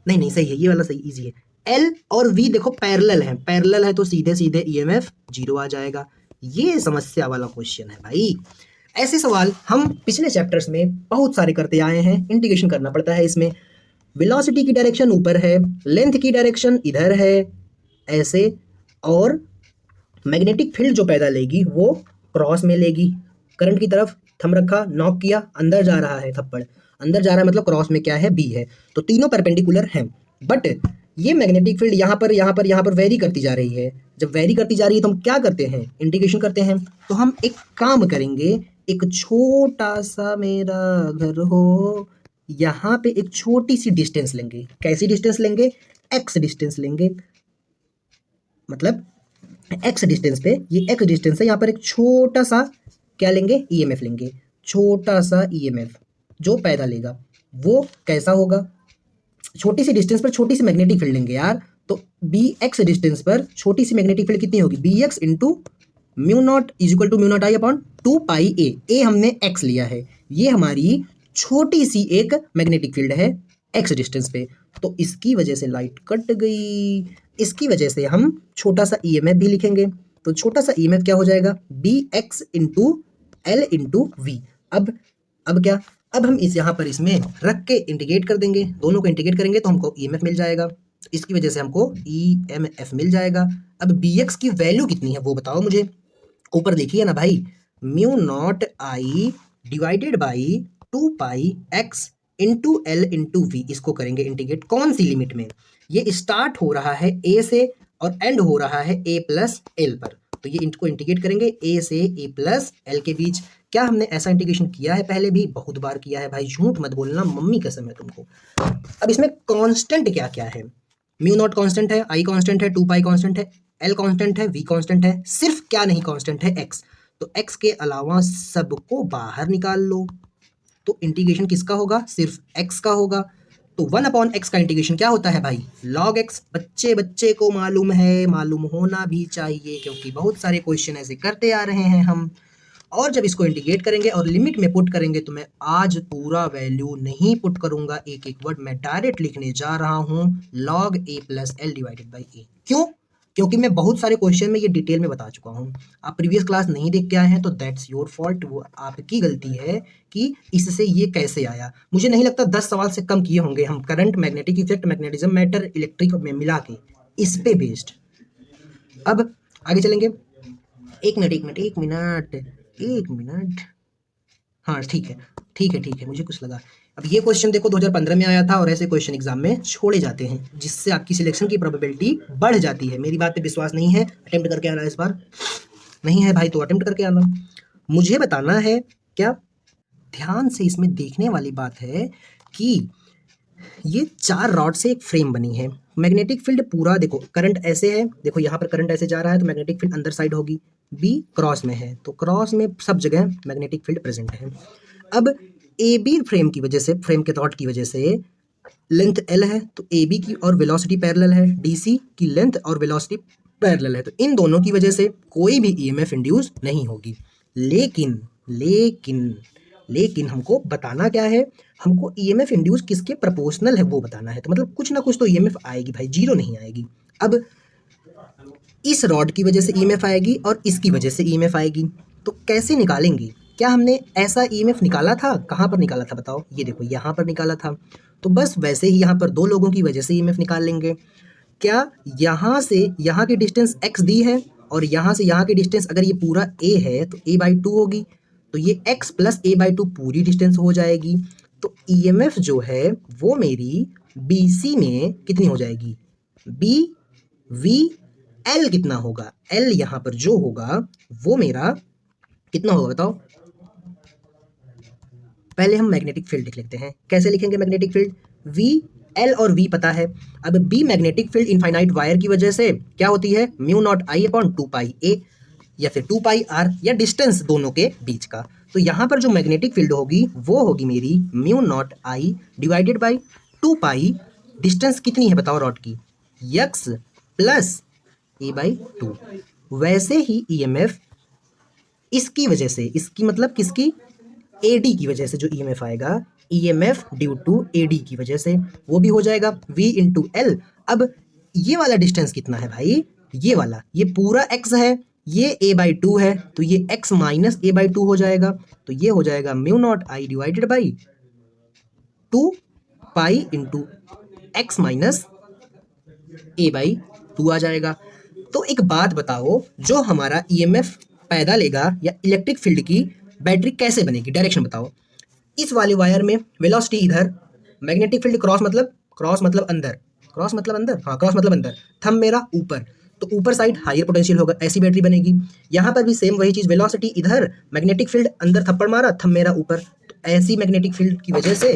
A: नहीं नहीं सही है, ये वाला सही इजी है। एल और वी देखो पैरेलल है, पैरेलल है तो सीधे सीधे ईएमएफ 0 आ जाएगा। ये समस्या वाला क्वेश्चन है भाई। ऐसे सवाल हम पिछले चैप्टर्स में बहुत सारे करते आए हैं, इंटीग्रेशन करना पड़ता है इसमें। वेलोसिटी की डायरेक्शन ऊपर है, लेंथ की डायरेक्शन इधर है ऐसे, और मैग्नेटिक फील्ड जो पैदा लेगी वो क्रॉस में लेगी। करंट की तरफ थंब रखा, नॉक किया, अंदर जा रहा है थप्पड़, अंदर जा रहा है मतलब क्रॉस में क्या है, बी है, तो तीनों परपेंडिकुलर हैं। बट ये मैग्नेटिक फील्ड यहाँ पर वेरी करती जा रही है। जब वेरी करती जा रही है तो हम क्या करते हैं, इंटीग्रेशन करते हैं। तो हम एक काम करेंगे, एक छोटा सा मेरा घर हो, यहाँ पे एक छोटी सी डिस्टेंस लेंगे। कैसी डिस्टेंस लेंगे, एक्स डिस्टेंस लेंगे, मतलब एक्स डिस्टेंस पे, ये एक्स डिस्टेंस है, यहाँ पर एक छोटा सा क्या लेंगे, ईएमएफ लेंगे, छोटा सा ईएमएफ जो पैदा लेगा वो कैसा होगा, छोटी सी डिस्टेंस पर छोटी सी मैग्नेटिक फील्ड लेंगे यार। तो बी एक्स डिस्टेंस पर छोटी सी मैग्नेटिक फील्ड कितनी होगी, B X into mu nought is equal to mu nought I upon 2 pi a हमने एक्स लिया है, ये हमारी छोटी सी एक मैग्नेटिक फील्ड है एक्स डिस्टेंस पे। तो इसकी वजह से लाइट कट गई, इसकी वजह से हम छोटा सा ईएमएफ भी लिखेंगे। तो छोटा सा ईएमएफ क्या हो जाएगा, B X into L into V. अब क्या, अब हम इस यहाँ पर इसमें रख के इंटीग्रेट कर देंगे, दोनों को इंटीग्रेट करेंगे तो हमको ईएमएफ मिल जाएगा, इसकी वजह से हमको ईएमएफ मिल जाएगा। अब बी एक्स की वैल्यू कितनी है वो बताओ मुझे, ऊपर देखिए ना भाई, mu nought I divided by 2 pi X into L into V, इसको करेंगे इंटीग्रेट कौन सी लिमिट में, ये स्टार्ट हो रहा है ए से और एंड हो रहा है ए प्लस एल पर, तो ये इनको इंटीग्रेट करेंगे ए से ए प्लस एल के बीच। क्या हमने ऐसा इंटीग्रेशन किया है पहले भी? बहुत बार किया है भाई, झूठ मत बोलना, मम्मी कसम है तुमको। अब इसमें कांस्टेंट क्या क्या है? म्यू नॉट कांस्टेंट है, आई कांस्टेंट है, 2 पाई कांस्टेंट है, एल कांस्टेंट है, वी कांस्टेंट है, सिर्फ क्या नहीं कांस्टेंट है? एक्स। तो एक्स के अलावा सबको बाहर निकाल लो। तो इंटीग्रेशन किसका होगा? सिर्फ एक्स का होगा। तो 1/x का इंटीग्रेशन क्या होता है भाई? log x। बच्चे बच्चे को मालूम है, मालूम होना भी चाहिए, क्योंकि बहुत सारे क्वेश्चन ऐसे करते आ रहे हैं हम। और जब इसको इंटीग्रेट करेंगे और लिमिट में पुट करेंगे, तो मैं आज पूरा वैल्यू नहीं पुट करूंगा, एक एक वर्ड मैं डायरेक्ट लिखने जा रहा हूं, log a plus L divided by A. क्यों? क्योंकि मैं बहुत सारे क्वेश्चन में ये डिटेल में बता चुका हूँ। आप प्रीवियस क्लास नहीं देख के आए हैं तो दैट्स योर फॉल्ट, वो आपकी गलती है कि इससे ये कैसे आया। मुझे नहीं लगता 10 सवाल से कम किए होंगे हम, current, magnetic effect, magnetism, matter, electric में मिला के, इस पे बेस्ड। अब आगे चलेंगे। एक मिनट। हाँ ठीक है, मुझे कुछ लगा। अब ये क्वेश्चन देखो 2015 में आया था, और ऐसे क्वेश्चन एग्जाम में छोड़े जाते हैं, जिससे आपकी सिलेक्शन की प्रोबेबिलिटी बढ़ जाती है। मेरी बात पे विश्वास नहीं है, अटेम्प्ट करके आना इस बार। नहीं है भाई तो अटेम्प्ट करके आना। मुझे बताना है क्या? ध्यान से इसमें देखने वाली बात है कि ये 4 रॉड से एक फ्रेम बनी है। मैग्नेटिक फील्ड पूरा देखो, करंट ऐसे है, देखो यहाँ पर करंट ऐसे जा रहा है, तो मैग्नेटिक फील्ड अंदर साइड होगी। बी क्रॉस में है, तो क्रॉस में सब जगह मैग्नेटिक फील्ड प्रेजेंट है। अब ए बी फ्रेम की वजह से, फ्रेम के रॉड की वजह से लेंथ एल है, तो ए बी की और वेलोसिटी पैरेलल है, डी सी की लेंथ और वेलोसिटी पैरेलल है, तो इन दोनों की वजह से कोई भी ईएमएफ इंड्यूस नहीं होगी। लेकिन लेकिन लेकिन हमको बताना क्या है? हमको ईएमएफ इंड्यूस किसके प्रोपोर्शनल है वो बताना है। तो मतलब कुछ ना कुछ तो ईएमएफ आएगी भाई, जीरो नहीं आएगी। अब इस रॉड की वजह से ईएमएफ आएगी और इसकी वजह से ईएमएफ आएगी, तो कैसे निकालेंगे? क्या हमने ऐसा ईएमएफ निकाला था? कहाँ पर निकाला था बताओ? ये देखो यहाँ पर निकाला था। तो बस वैसे ही यहाँ पर 2 लोगों की वजह से ईएमएफ निकाल लेंगे। क्या यहाँ से यहाँ की डिस्टेंस x दी है, और यहाँ से यहाँ की डिस्टेंस अगर ये पूरा a है तो a/2 होगी, तो ये x प्लस a/2 पूरी डिस्टेंस हो जाएगी। तो ईएमएफ जो है वो मेरी BC में कितनी हो जाएगी? B V L कितना होगा? L यहाँ पर जो होगा वो मेरा कितना होगा बताओ? पहले हम मैग्नेटिक फील्ड लिख लेते हैं। कैसे लिखेंगे मैग्नेटिक फील्ड? V L और V पता है। अब B magnetic field infinite wire की वजह से क्या होती है? Mu nought I upon 2 pi A, या फिर 2 पाई R, या डिस्टेंस दोनों के बीच का। तो यहाँ पर जो मैग्नेटिक फील्ड होगी वो होगी मेरी mu nought I divided by 2 pi, distance कितनी है बताओ रॉड की? x plus a/2। वैसे ही ईएमएफ इसकी वजह से, इसकी मतलब किसकी? AD की वजह से जो ईएमएफ आएगा, ईएमएफ ड्यू टू AD की वजह से, वो भी हो जाएगा V इंटू L। अब ये वाला डिस्टेंस कितना है भाई? ये वाला, ये पूरा x है, ये a/2 है, तो ये x माइनस a/2 हो जाएगा। तो ये हो जाएगा mu nought I divided by 2 pi into x minus a/2 आ जाएगा। तो एक बात बताओ, जो हमारा ईएमएफ पैदा लेगा या इलेक्ट्रिक फील्ड की बैटरी कैसे बनेगी? डायरेक्शन बताओ। इस वाले वायर में वेलोसिटी इधर, मैग्नेटिक फील्ड क्रॉस मतलब अंदर, हाँ क्रॉस मतलब अंदर, थंब मेरा ऊपर, तो ऊपर साइड हायर पोटेंशियल होगा, ऐसी बैटरी बनेगी। यहाँ पर भी सेम वही चीज़, वेलोसिटी इधर, मैग्नेटिक फील्ड अंदर, थप्पड़ मारा, थंब मेरा ऊपर, तो ऐसी मैग्नेटिक फील्ड की वजह से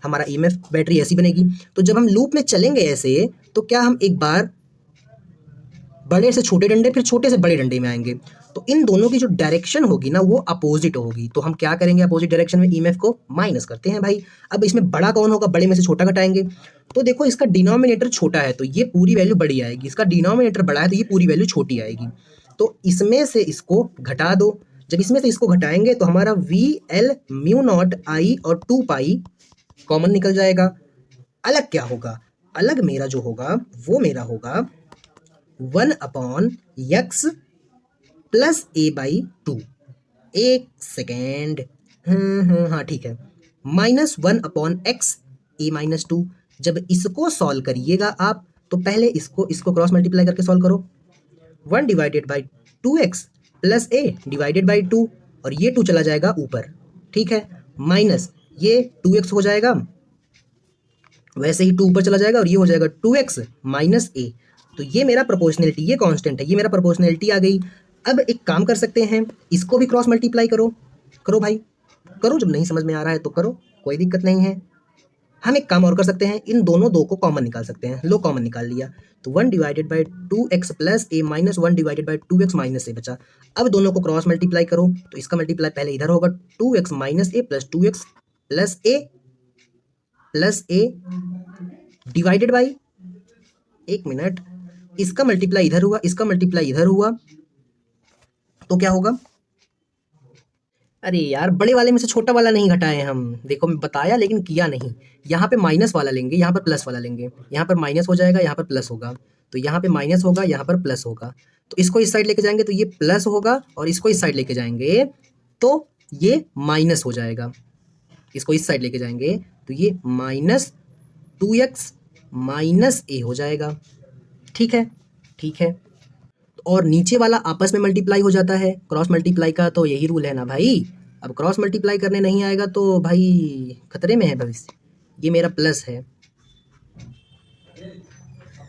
A: हमारा ईएमएफ बैटरी ऐसी बनेगी। तो जब हम लूप में चलेंगे ऐसे, तो क्या हम एक बार बड़े से छोटे डंडे, फिर छोटे से बड़े डंडे में आएंगे, तो इन दोनों की जो डायरेक्शन होगी ना वो अपोजिट होगी। तो हम क्या करेंगे? अपोजिट डायरेक्शन में ईएमएफ को माइनस करते हैं भाई। अब इसमें बड़ा कौन होगा? बड़े में से छोटा घटाएंगे। तो देखो इसका डिनोमिनेटर छोटा है तो ये पूरी वैल्यू बड़ी आएगी, इसका डिनोमिनेटर बड़ा है तो ये पूरी वैल्यू छोटी आएगी। तो इसमें से इसको घटा दो। जब इसमें से इसको घटाएंगे तो हमारा VL म्यू नॉट आई और 2 पाई कॉमन निकल जाएगा। अलग क्या होगा? अलग मेरा जो होगा वो मेरा होगा 1/x प्लस a/2। एक सेकेंड, हाँ ठीक है, -1/x a-2। जब इसको सॉल्व करिएगा आप, तो पहले इसको क्रॉस मल्टीप्लाई करके सॉल्व करो। 1 divided by 2x plus a divided by 2, और ये 2 चला जाएगा ऊपर, ठीक है, माइनस ये 2x हो जाएगा, वैसे ही 2 ऊपर चला जाएगा, और ये हो जाएगा 2x माइनस a। तो ये मेरा प्रोपोर्शनलिटी, ये कांस्टेंट है, ये मेरा प्रोपोर्शनलिटी आ गई। अब एक काम कर सकते हैं, इसको भी क्रॉस मल्टीप्लाई करो, करो भाई, करो, जब नहीं समझ में आ रहा है तो करो, कोई दिक्कत नहीं है। हम एक काम और कर सकते हैं, इन दोनों दो को कॉमन निकाल सकते हैं। लो कॉमन निकाल लिया तो 1 divided by 2x plus a minus 1 divided by 2x minus a बचा। अब दोनों को क्रॉस मल्टीप्लाई करो तो इसका मल्टीप्लाई पहले इधर होगा 2x minus A plus 2x plus A divided by, एक मिनट, इसका मल्टीप्लाई इधर हुआ, इसका मल्टीप्लाई इधर हुआ तो क्या होगा? अरे यार, बड़े वाले में से छोटा वाला नहीं घटाए हम, देखो मैं बताया लेकिन किया नहीं। यहाँ पे माइनस वाला लेंगे, यहाँ पर प्लस वाला लेंगे, यहाँ पर माइनस हो जाएगा, यहाँ पर प्लस होगा, तो यहाँ पे माइनस होगा, यहाँ पर प्लस होगा, तो इसको इस साइड लेके जाएंगे तो ये प्लस होगा, और इसको इस साइड लेके जाएंगे तो ये माइनस हो जाएगा। इसको इस साइड लेके जाएंगे तो ये माइनस 2x माइनस ए हो जाएगा। ठीक है, ठीक है। और नीचे वाला आपस में मल्टीप्लाई हो जाता है, क्रॉस मल्टीप्लाई का तो यही रूल है ना भाई। अब क्रॉस मल्टीप्लाई करने नहीं आएगा तो भाई खतरे में है भविष्य। ये मेरा प्लस है,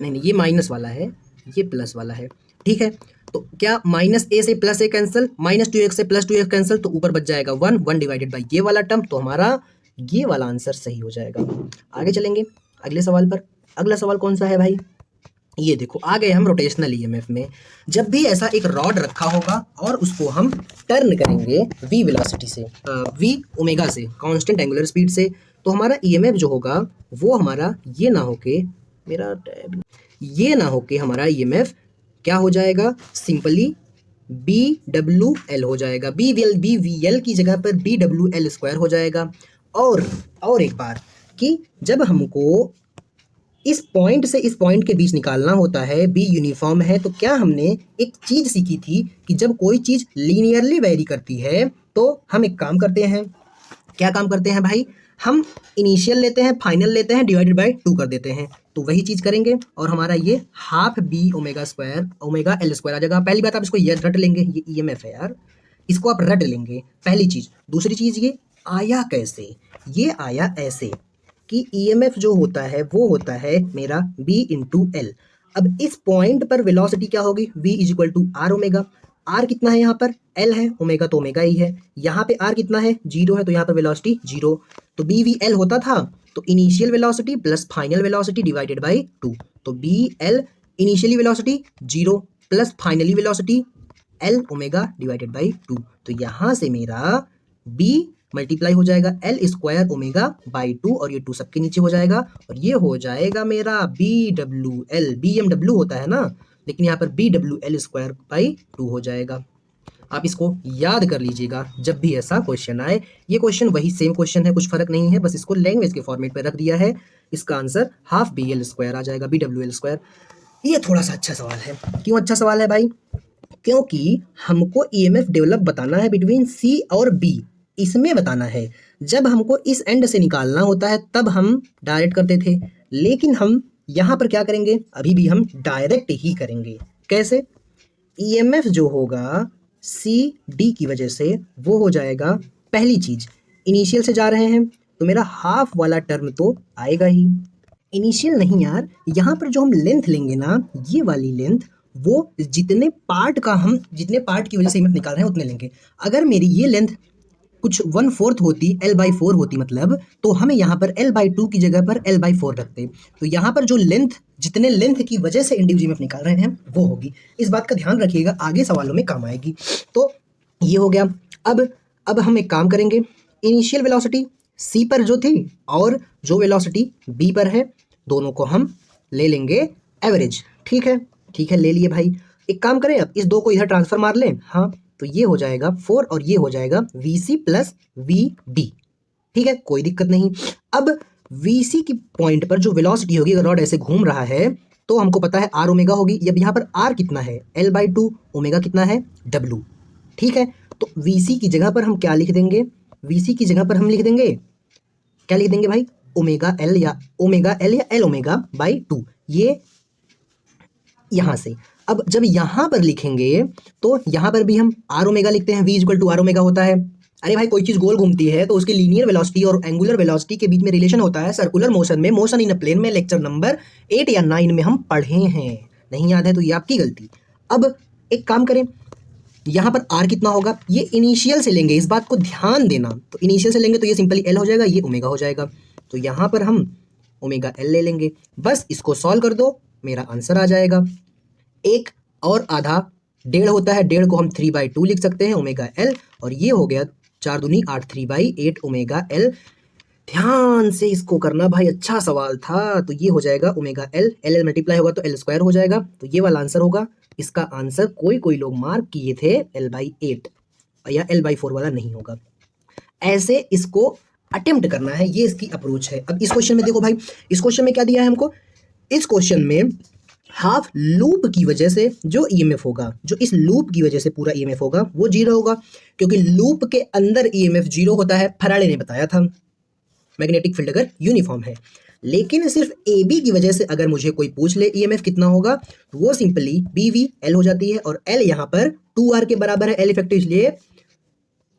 A: नहीं ये माइनस वाला है, ये प्लस वाला है। ठीक है, तो क्या माइनस ए से प्लस ए कैंसिल, माइनस 2x से प्लस 2x कैंसिल, तो ऊपर बच जाएगा 1 डिवाइडेड बाई ये वाला टर्म, तो हमारा ये वाला आंसर सही हो जाएगा। आगे चलेंगे अगले सवाल पर। अगला सवाल कौन सा है भाई? ये देखो, आ गए हम रोटेशनल ईएमएफ में। जब भी ऐसा एक रॉड रखा होगा और उसको हम टर्न करेंगे v वेलोसिटी से, v ओमेगा से, कांस्टेंट एंगुलर स्पीड से, तो हमारा ईएमएफ जो होगा वो हमारा ये ना होके, मेरा ये ना होके हमारा ईएमएफ क्या हो जाएगा? सिंपली BWL हो जाएगा। BVL की जगह पर BWL स्क्वायर हो जाएगा। और एक बार कि जब हमको इस पॉइंट से इस पॉइंट के बीच निकालना होता है, बी यूनिफॉर्म है, तो क्या हमने एक चीज सीखी थी कि जब कोई चीज लीनियरली वेरी करती है तो हम एक काम करते हैं। क्या काम करते हैं भाई? हम इनिशियल लेते हैं, फाइनल लेते हैं, डिवाइडेड बाय 2 कर देते हैं, तो वही चीज करेंगे और हमारा ये half b omega square omega l square आ जाएगा। पहली बात आप इसको ये रट लेंगे, ये ईएमएफ है यार, इसको आप रट लेंगे, पहली चीज। दूसरी चीज, ये आया कैसे? ये आया ऐसे कि ईएमएफ जो होता है वो होता है मेरा b इंटू एल। अब इस पॉइंट पर वेलोसिटी क्या होगी? v is equal to R omega. R कितना है यहाँ पर? एल है, ओमेगा तो ओमेगा ही है। यहाँ पे आर कितना है? 0 है, तो यहाँ पर वेलोसिटी 0, तो बी वी एल होता था, तो initial velocity plus final velocity divided by 2, तो B L initially velocity 0 plus finally velocity L omega divided by 2, तो यहाँ से मेरा b मल्टीप्लाई हो जाएगा एल स्क्वायर ओमेगा बाई 2, और ये 2 सबके नीचे हो जाएगा, और ये हो जाएगा मेरा BWL। BMW होता है ना, लेकिन यहाँ पर BWL स्क्वायर बाई 2 हो जाएगा। आप इसको याद कर लीजिएगा जब भी ऐसा क्वेश्चन आए। ये क्वेश्चन वही सेम क्वेश्चन है, कुछ फर्क नहीं है, बस इसको लैंग्वेज के फॉर्मेट पे रख दिया है। इसका आंसर हाफ BL स्क्वायर आ जाएगा, BWL स्क्वायर। ये थोड़ा सा अच्छा सवाल है। क्यों अच्छा सवाल है भाई? क्योंकि हमको ईएमएफ डेवलप बताना है बिटवीन C और B, इसमें बताना है। जब हमको इस एंड से निकालना होता है तब हम डायरेक्ट करते थे, लेकिन हम यहाँ पर क्या करेंगे? अभी भी हम डायरेक्ट ही करेंगे। कैसे? ईएमएफ जो होगा सी डी की वजह से वो हो जाएगा, पहली चीज इनिशियल से जा रहे हैं तो मेरा हाफ वाला टर्म तो आएगा ही। इनिशियल नहीं यार, यहाँ पर जो हम लेंथ लेंगे ना, ये वाली लेंथ, वो जितने पार्ट की वजह से ईएमएफ निकाल रहे हैं उतने लेंगे। अगर मेरी ये लेंथ कुछ 1/4 होती, L/4 होती मतलब, तो हमें यहाँ पर L/2 की जगह पर L/4 रखते, तो यहाँ पर जो लेंथ, जितने लेंथ की वजह से इंडिविजुअल ईएमएफ निकाल रहे हैं वो होगी। इस बात का ध्यान रखिएगा, आगे सवालों में काम आएगी। तो ये हो गया। अब हम एक काम करेंगे, इनिशियल वेलोसिटी C पर जो थी और जो वेलोसिटी B पर है, दोनों को हम ले लेंगे एवरेज। ठीक है, ठीक है, ले लिए भाई। एक काम करें, अब इस 2 को इधर ट्रांसफर मार लें, हाँ, तो ये हो जाएगा 4 और ये हो जाएगा VC प्लस VD। ठीक है, कोई दिक्कत नहीं। अब VC की पॉइंट पर जो वेलोसिटी होगी, अगर रॉड ऐसे घूम रहा है तो हमको पता है R ओमेगा होगी। अब यहाँ पर R कितना है? L/2, ओमेगा कितना है? W। ठीक है, तो VC की जगह पर हम क्या लिख देंगे? VC की जगह पर हम लिख देंगे, क्या लिख देंगे भाई? ओमेगा L या L ओमेगा बाई 2, ये यहाँ से। अब जब यहाँ पर लिखेंगे तो यहाँ पर भी हम R ओमेगा लिखते हैं, V equal to R omega होता है। अरे भाई, कोई चीज़ गोल घूमती है तो उसकी लीनियर वेलोसिटी और एंगुलर वेलोसिटी के बीच में रिलेशन होता है सर्कुलर मोशन में, मोशन इन अ प्लेन में, लेक्चर नंबर 8 या 9 में हम पढ़े हैं। नहीं याद है तो ये आपकी गलती। अब एक काम करें, यहाँ पर आर कितना होगा, ये इनिशियल से लेंगे, इस बात को ध्यान देना। तो इनिशियल से लेंगे तो ये सिंपली एल हो जाएगा, ये ओमेगा हो जाएगा। तो यहाँ पर हम ओमेगा एल ले लेंगे, बस इसको सॉल्व कर दो, मेरा आंसर आ जाएगा। एक और आधा 1.5 होता है, 1.5 को हम 3/2 लिख सकते हैं ओमेगा एल, और ये हो गया 4 दूनी 8, 3/8 ओमेगा एल। ध्यान से इसको करना भाई, अच्छा सवाल था। तो ये हो जाएगा omega L, L L multiply होगा तो एल स्क्वायर हो जाएगा, तो ये वाला आंसर होगा। इसका आंसर कोई लोग मार्क किए थे L/8 या L/4 वाला नहीं होगा। ऐसे इसको अटेम्प्ट करना है, ये इसकी अप्रोच है। अब इस क्वेश्चन में देखो भाई, इस क्वेश्चन में क्या दिया है हमको, इस क्वेश्चन में हाफ लूप की वजह से जो ईएमएफ होगा, जो इस लूप की वजह से पूरा ईएमएफ होगा वो 0 होगा, क्योंकि लूप के अंदर ईएमएफ 0 होता है, फराडे ने बताया था, मैग्नेटिक फील्ड अगर यूनिफॉर्म है। लेकिन सिर्फ ए बी की वजह से अगर मुझे कोई पूछ ले ईएमएफ कितना होगा, तो वो सिंपली बी वी एल हो जाती है, और एल यहाँ पर 2R के बराबर है, एल इफेक्टिव, इसलिए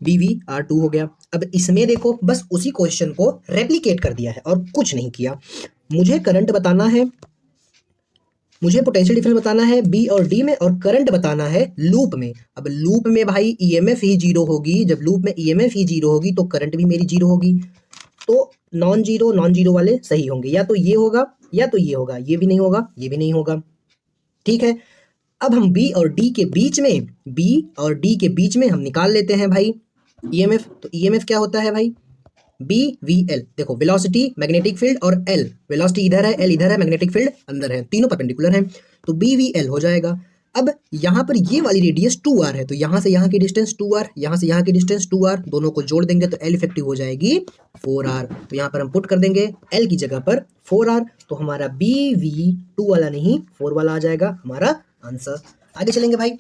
A: BV/R2 हो गया। अब इसमें देखो, बस उसी क्वेश्चन को रेप्लिकेट कर दिया है और कुछ नहीं किया। मुझे करंट बताना है, मुझे पोटेंशियल डिफरेंस बताना है बी और डी में, और करंट बताना है लूप में। अब लूप में भाई ईएमएफ ही 0 होगी, जब लूप में ईएमएफ ही 0 होगी तो करंट भी मेरी 0 होगी। तो नॉन जीरो वाले सही होंगे, या तो ये होगा या तो ये होगा, ये भी नहीं होगा, ये भी नहीं होगा। ठीक है, अब हम बी और डी के बीच में हम निकाल लेते हैं भाई ईएमएफ। तो ईएमएफ क्या होता है भाई, बी वी एल। देखो वेलोसिटी, मैग्नेटिक फील्ड और एल, वेलोसिटी इधर है, एल इधर है, मैग्नेटिक फील्ड अंदर है, तीनों परपेंडिकुलर हैं, तो बी वी एल हो जाएगा। अब यहाँ पर ये वाली रेडियस 2R है, तो यहाँ से यहाँ की डिस्टेंस 2R, यहाँ से यहाँ की डिस्टेंस 2R, दोनों को जोड़ देंगे तो एल इफेक्टिव हो जाएगी 4R। तो यहाँ पर हम पुट कर देंगे एल की जगह पर 4R, तो हमारा BV2 वाला नहीं 4 वाला आ जाएगा हमारा आंसर। आगे चलेंगे भाई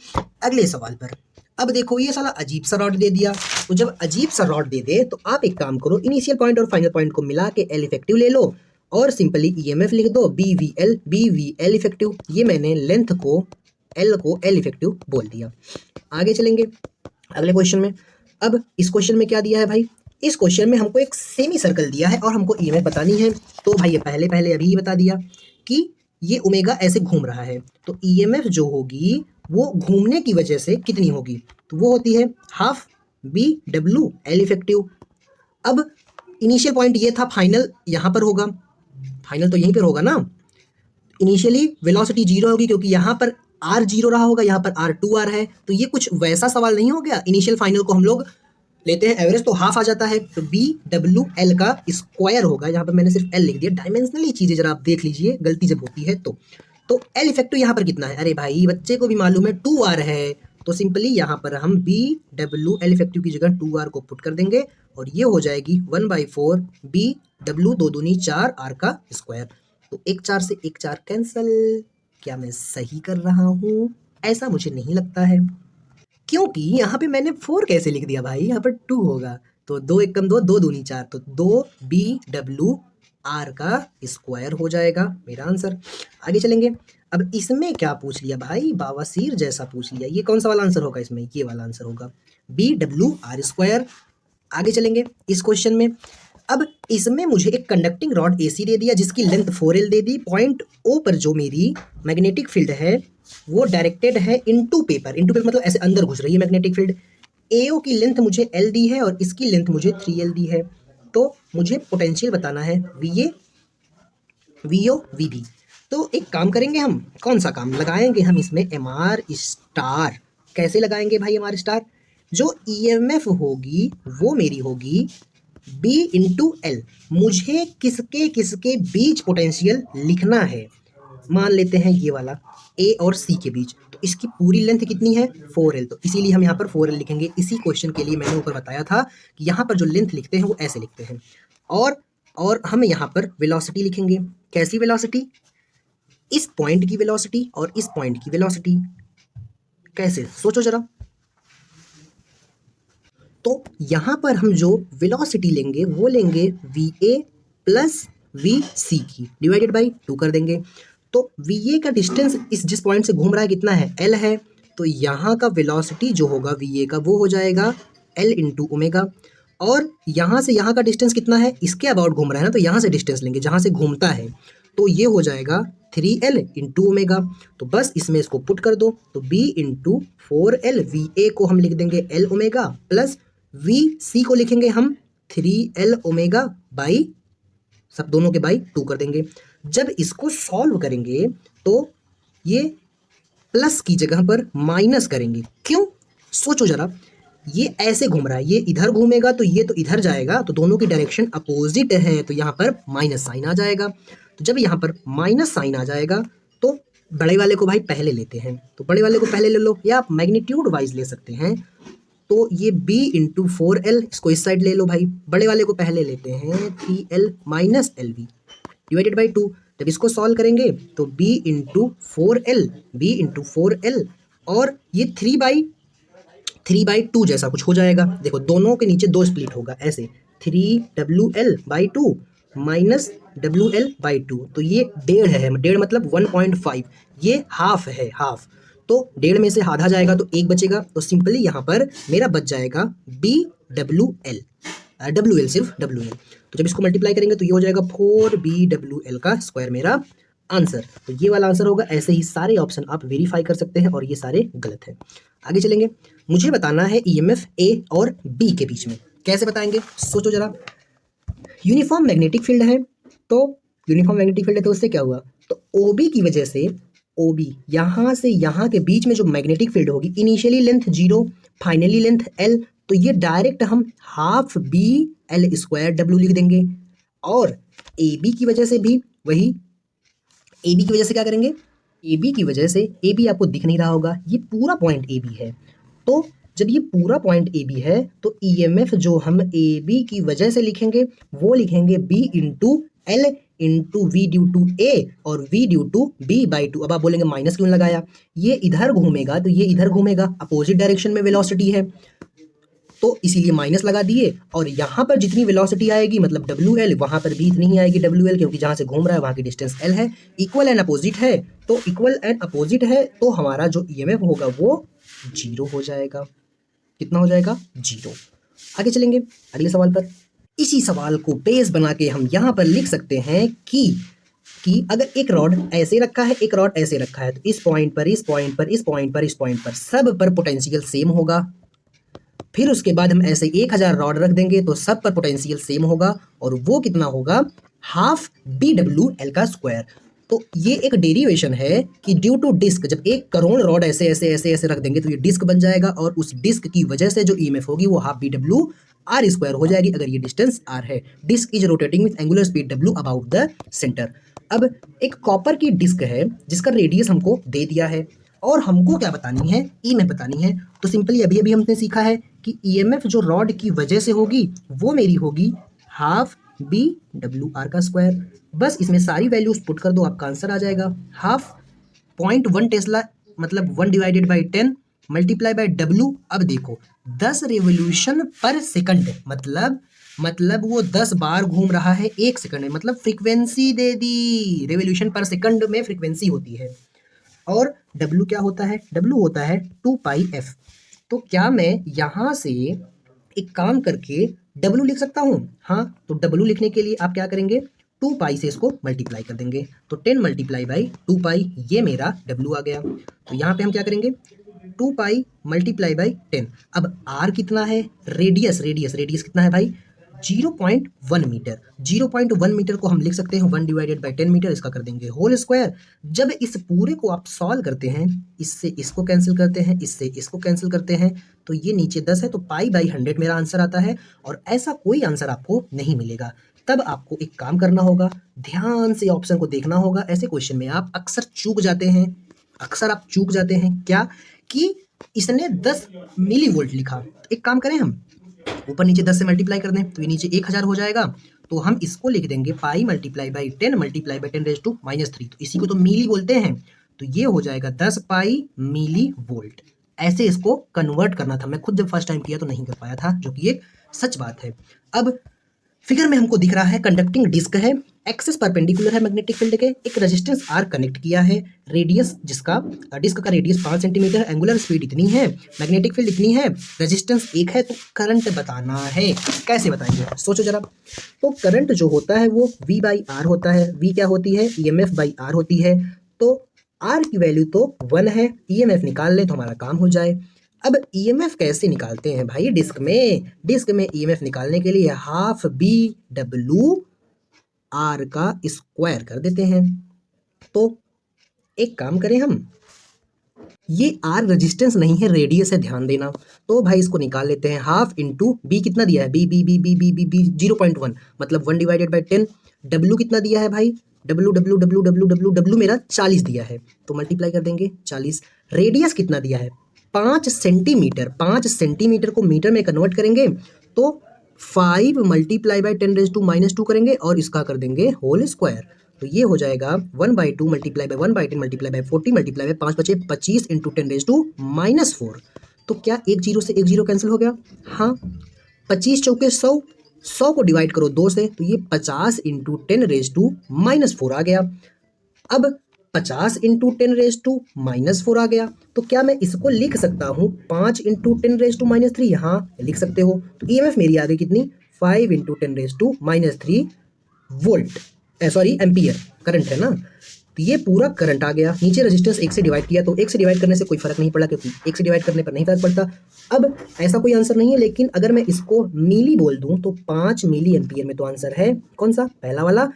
A: अगले सवाल पर। अब देखो ये साला अजीब सा रॉड दे दिया, तो जब अजीब सा रॉड दे दे तो आप एक काम करो, इनिशियल पॉइंट और फाइनल पॉइंट को मिला के एल इफेक्टिव ले लो और सिंपली ईएमएफ लिख दो BVL इफेक्टिव। ये मैंने लेंथ को एल को एल इफेक्टिव बोल दिया। आगे चलेंगे अगले क्वेश्चन में। अब इस क्वेश्चन में क्या दिया है भाई, इस क्वेश्चन में हमको एक सेमी सर्कल दिया है और हमको ईएमएफ बतानी है। तो भाई ये पहले अभी ही बता दिया कि ये ओमेगा ऐसे घूम रहा है, तो ईएमएफ जो होगी वो घूमने की वजह से कितनी होगी, तो वो होती है हाफ BW एल इफेक्टिव। अब इनिशियल पॉइंट ये था, फाइनल यहाँ पर होगा, फाइनल तो यहीं पर होगा ना। इनिशियली वेलोसिटी 0 होगी क्योंकि यहाँ पर R 0 रहा होगा, यहाँ पर R 2R है, तो ये कुछ वैसा सवाल नहीं हो गया। इनिशियल फाइनल को हम लोग लेते हैं एवरेज, तो हाफ आ जाता है, तो BWL का स्क्वायर होगा। यहाँ पर मैंने सिर्फ L लिख दिया, डायमेंशनली चीजें जरा आप देख लीजिए, गलती जब होती है तो L इफेक्टिव यहाँ पर कितना है, अरे भाई बच्चे को भी मालूम है 2R है, तो सिंपली यहाँ पर हम BWL इफेक्टिव की जगह 2R को पुट कर देंगे और ये हो जाएगी 1/4 BW 2 दूनी 4 R का स्क्वायर। तो 1 4 से 1 4 कैंसल। क्या मैं सही कर रहा हूँ? ऐसा मुझे नहीं लगता है, क्योंकि यहाँ पे मैंने 4 कैसे लिख दिया भाई, यहाँ पर 2 होगा, तो 2 1 कम 2, 2 दूनी 4, तो 2 BW R का स्क्वायर हो जाएगा मेरा आंसर। आगे चलेंगे। अब इसमें क्या पूछ लिया भाई, बावासीर जैसा पूछ लिया। ये कौन सा वाला आंसर होगा इसमें, ये वाला आंसर होगा BW R स्क्वायर। आगे चलेंगे इस क्वेश्चन में। अब इसमें मुझे एक कंडक्टिंग रॉड AC दे दिया जिसकी लेंथ 4L दे दी। पॉइंट O पर जो मेरी मैग्नेटिक फील्ड है वो डायरेक्टेड है इनटू पेपर, मतलब ऐसे अंदर घुस रही है मैग्नेटिक फील्ड। AO की लेंथ मुझे L दी है और इसकी लेंथ मुझे 3L दी है। तो मुझे पोटेंशियल बताना है VA, VO, VB। तो एक काम करेंगे हम, कौन सा काम लगाएंगे हम इसमें, MR स्टार। कैसे लगाएंगे भाई MR स्टार, जो EMF होगी वो मेरी होगी B इंटू L। मुझे किसके बीच पोटेंशियल लिखना है, मान लेते हैं ये वाला A और C के बीच, तो इसकी पूरी लेंथ कितनी है 4L, तो इसीलिए हम यहाँ पर 4L लिखेंगे। इसी क्वेश्चन के लिए मैंने ऊपर बताया था कि यहाँ पर जो लेंथ लिखते हैं वो ऐसे लिखते हैं। और हम यहाँ पर वेलोसिटी लिखेंगे। कैसी वेलोसिटी, इस पॉइंट की वेलोसिटी और इस पॉइंट की वेलोसिटी। कैसे, सोचो जरा। तो यहाँ पर हम जो वेलोसिटी लेंगे वो लेंगे VA प्लस VC की डिवाइडेड बाई 2 कर देंगे। तो VA का डिस्टेंस इस जिस पॉइंट से घूम रहा है कितना है, L है, तो यहाँ का वेलोसिटी जो होगा VA का वो हो जाएगा L इंटू ओमेगा। और यहाँ से यहाँ का डिस्टेंस कितना है, इसके अबाउट घूम रहा है ना, तो यहाँ से डिस्टेंस लेंगे जहाँ से घूमता है, तो ये हो जाएगा 3L इंटू ओमेगा। तो बस इसमें इसको पुट कर दो, तो B इंटू 4L, VA को हम लिख देंगे L ओमेगा, प्लस VC को लिखेंगे हम 3L ओमेगा बाई, सब दोनों के बाई 2 कर देंगे। जब इसको सॉल्व करेंगे तो ये प्लस की जगह पर माइनस करेंगे। क्यों? सोचो जरा, ये ऐसे घूम रहा है, ये इधर घूमेगा तो ये तो इधर जाएगा, तो दोनों की डायरेक्शन अपोजिट है, तो यहाँ पर माइनस साइन आ जाएगा। तो जब यहाँ पर माइनस साइन आ जाएगा तो बड़े वाले को भाई पहले लेते हैं, तो बड़े वाले को पहले ले लो, या आप मैग्नीट्यूड वाइज ले सकते हैं। तो ये B इंटू 4L, इसको इस साइड ले लो भाई, बड़े वाले को पहले लेते हैं 3L minus LV divided by 2। जब इसको सॉल्व करेंगे तो B इंटू 4L और ये 3/2 जैसा कुछ हो जाएगा। देखो दोनों के नीचे 2 स्प्लिट होगा ऐसे, 3WL/2 माइनस WL/2, तो ये 1.5 है, 1.5 मतलब 1.5, ये हाफ है, हाफ, तो 1.5 में से आधा जाएगा तो 1 बचेगा, तो सिंपली यहाँ पर मेरा बच जाएगा BWL, WL सिर्फ WL। तो जब इसको मल्टीप्लाई करेंगे तो ये हो जाएगा 4BWL का स्क्वायर मेरा आंसर। तो ये वाला आंसर होगा। ऐसे ही सारे ऑप्शन आप वेरीफाई कर सकते हैं और ये सारे गलत हैं। आगे चलेंगे, मुझे बताना है EMF A और B के बीच में। कैसे बताएंगे? सोचो जरा, यूनिफॉर्म मैग्नेटिक फील्ड है, तो यूनिफॉर्म मैग्नेटिक फील्ड है तो उससे क्या हुआ, तो OB की वजह से, OB यहाँ से यहाँ के बीच में जो मैग्नेटिक फील्ड होगी, initially length 0, finally length L, तो ये डायरेक्ट हम हाफ BL² W लिख देंगे। और AB की वजह से भी वही, AB की वजह से क्या करेंगे, AB की वजह से, AB आपको दिख नहीं रहा होगा, ये पूरा पॉइंट AB है, तो जब ये पूरा पॉइंट AB है तो EMF जो हम AB की वजह से लिखेंगे वो लिखेंगे B into L into V due to A और V ड्यू टू B/2। अब आप बोलेंगे माइनस क्यों लगाया, ये इधर घूमेगा तो ये इधर घूमेगा, अपोजिट डायरेक्शन में वेलोसिटी है, तो इसीलिए माइनस लगा दिए। और यहाँ पर जितनी वेलोसिटी आएगी मतलब WL, वहाँ पर भी इतनी ही आएगी WL, क्योंकि जहाँ से घूम रहा है वहाँ की डिस्टेंस L है। इक्वल एंड अपोजिट है, तो इक्वल एंड अपोजिट है, तो हमारा जो EMF होगा वो 0 हो जाएगा। कितना हो जाएगा? 0। आगे चलेंगे अगले सवाल पर। इसी सवाल को बेस बना के हम यहाँ पर लिख सकते हैं कि अगर एक रॉड ऐसे रखा है, एक रॉड ऐसे रखा है, तो इस पॉइंट पर, इस पॉइंट पर, इस पॉइंट पर, इस पॉइंट पर, सब पर पोटेंशियल सेम होगा। फिर उसके बाद हम ऐसे 1000 रॉड रख देंगे तो सब पर पोटेंशियल सेम होगा, और वो कितना होगा? हाफ BWL का स्क्वायर। तो ये एक डेरिवेशन है कि ड्यू टू डिस्क, जब 1 करोड़ रॉड ऐसे ऐसे ऐसे ऐसे रख देंगे तो ये डिस्क बन जाएगा, और उस डिस्क की वजह से जो EMF होगी वो हाफ BWR² हो जाएगी, अगर ये डिस्टेंस R है। Disc is rotating with angular speed W about the centre. अब एक कॉपर की डिस्क है जिसका रेडियस हमको दे दिया है, और हमको क्या बतानी है? EMF बतानी है। तो सिंपली अभी अभी हमने सीखा है कि EMF जो रॉड की वजह से होगी वो मेरी होगी हाफ BWR का स्क्वायर। बस इसमें सारी वैल्यूज पुट कर दो, आपका आंसर आ जाएगा। हाफ 0.1 टेस्ला मतलब 1/10 मल्टीप्लाई बाय W। अब देखो 10 रेवोल्यूशन पर सेकंड, मतलब वो 10 बार घूम रहा है 1 सेकंड में, मतलब फ्रीक्वेंसी दे दी, रेवोल्यूशन पर सेकंड में फ्रीक्वेंसी होती है। और W क्या होता है? W होता है 2πf। तो क्या मैं यहाँ से एक काम करके W लिख सकता हूँ? हाँ, तो W लिखने के लिए आप क्या करेंगे? 2π से इसको मल्टीप्लाई कर देंगे, तो 10 मल्टीप्लाई बाई 2π, ये मेरा W आ गया। तो यहाँ पे हम क्या करेंगे? 2π मल्टीप्लाई बाई 10। अब R कितना है? रेडियस कितना है भाई? 0.1 मीटर। 0.1 मीटर को हम लिख सकते हैं 1/10 मीटर, इसका कर देंगे होल स्क्वायर। जब इस पूरे को आप सॉल्व करते हैं, इससे इसको कैंसिल करते हैं, इससे इसको कैंसिल करते हैं, तो ये नीचे 10 है, तो π/100 मेरा आंसर आता है। और ऐसा कोई आंसर आपको नहीं मिलेगा। तब आपको एक काम करना होगा, ध्यान से ऑप्शन को देखना होगा। ऐसे क्वेश्चन में आप अक्सर चूक जाते हैं, क्या कि इसने 10 मिली वोल्ट लिखा। एक काम करें, हम ऊपर नीचे 10 से मल्टीप्लाई कर दें तो ये नीचे 1000 हो जाएगा, तो हम इसको लिख देंगे π मल्टीप्लाई बाई 10 मल्टीप्लाई बाई 10⁻³ तो इसी को तो मिली बोलते हैं, तो ये हो जाएगा 10 पाई मिली वोल्ट। ऐसे इसको कन्वर्ट करना था। मैं खुद जब फर्स्ट टाइम किया तो नहीं कर पाया था, जो कि एक सच बात है। अब फिगर में हमको दिख रहा है कंडक्टिंग डिस्क है, एक्सिस परपेंडिकुलर है मैग्नेटिक फील्ड के, एक रेजिस्टेंस आर कनेक्ट किया है, रेडियस जिसका डिस्क का रेडियस 5 सेंटीमीटर, एंगुलर स्पीड इतनी है, मैग्नेटिक फील्ड इतनी है, रेजिस्टेंस 1 है, तो करंट बताना है। कैसे बताएंगे सोचो जरा। तो करंट जो होता है वो V बाई आर होता है। V क्या होती है? EMF बाई आर होती है। तो R की वैल्यू तो 1 है, EMF निकाल लें तो हमारा काम हो जाए। अब EMF कैसे निकालते हैं भाई? डिस्क में EMF निकालने के लिए हाफ BW R का स्क्वायर कर देते हैं। तो एक काम करें हम, ये R रेजिस्टेंस नहीं है, रेडियस है, ध्यान देना। तो भाई इसको निकाल लेते हैं, हाफ इंटू B कितना दिया है? B 0.1 मतलब 1 डिवाइडेड बाई 10। W कितना दिया है भाई? W मेरा 40 दिया है, तो मल्टीप्लाई कर देंगे 40। रेडियस कितना दिया है? 5 सेंटीमीटर। 5 सेंटीमीटर को मीटर में कन्वर्ट करेंगे तो 5 मल्टीप्लाई बाई 10⁻² करेंगे और इसका कर देंगे होल स्क्वायर। तो ये हो जाएगा 1/2 multiply by 1/10 multiply by 40 multiply by 5 बचे 25 इंटू 10⁻⁻4। तो क्या एक जीरो से एक जीरो कैंसिल हो गया? हाँ। 25 चौके 100, 100 को डिवाइड करो 2 से, तो ये 50 इंटू 10⁻⁻4 आ गया। अब 50 इंटू 10⁻⁻4 आ गया, तो क्या मैं इसको लिख सकता हूँ 5 इंटू 10⁻⁻3? हाँ लिख सकते हो। तो EMF मेरी आ गई कितनी? 5 into 10⁻⁻3 volt, sorry ampere current है ना। तो ये पूरा करंट आ गया। नीचे रेजिस्टेंस 1 से डिवाइड किया, तो 1 से डिवाइड करने से कोई फर्क नहीं पड़ा क्योंकि 1 से डिवाइड करने पर नहीं फर्क पड़ता। अब ऐसा कोई आंसर नहीं है, लेकिन अगर मैं इसको मिली बोल दूं तो 5 मिली एम्पियर में तो आंसर है कौन सा? पहला वाला।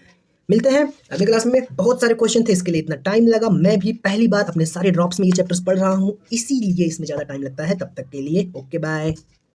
A: मिलते हैं अगले क्लास में। बहुत सारे क्वेश्चन थे, इसके लिए इतना टाइम लगा। मैं भी पहली बार अपने सारे ड्रॉप्स में ये चैप्टर्स पढ़ रहा हूँ, इसीलिए इसमें ज़्यादा टाइम लगता है। तब तक के लिए ओके बाय।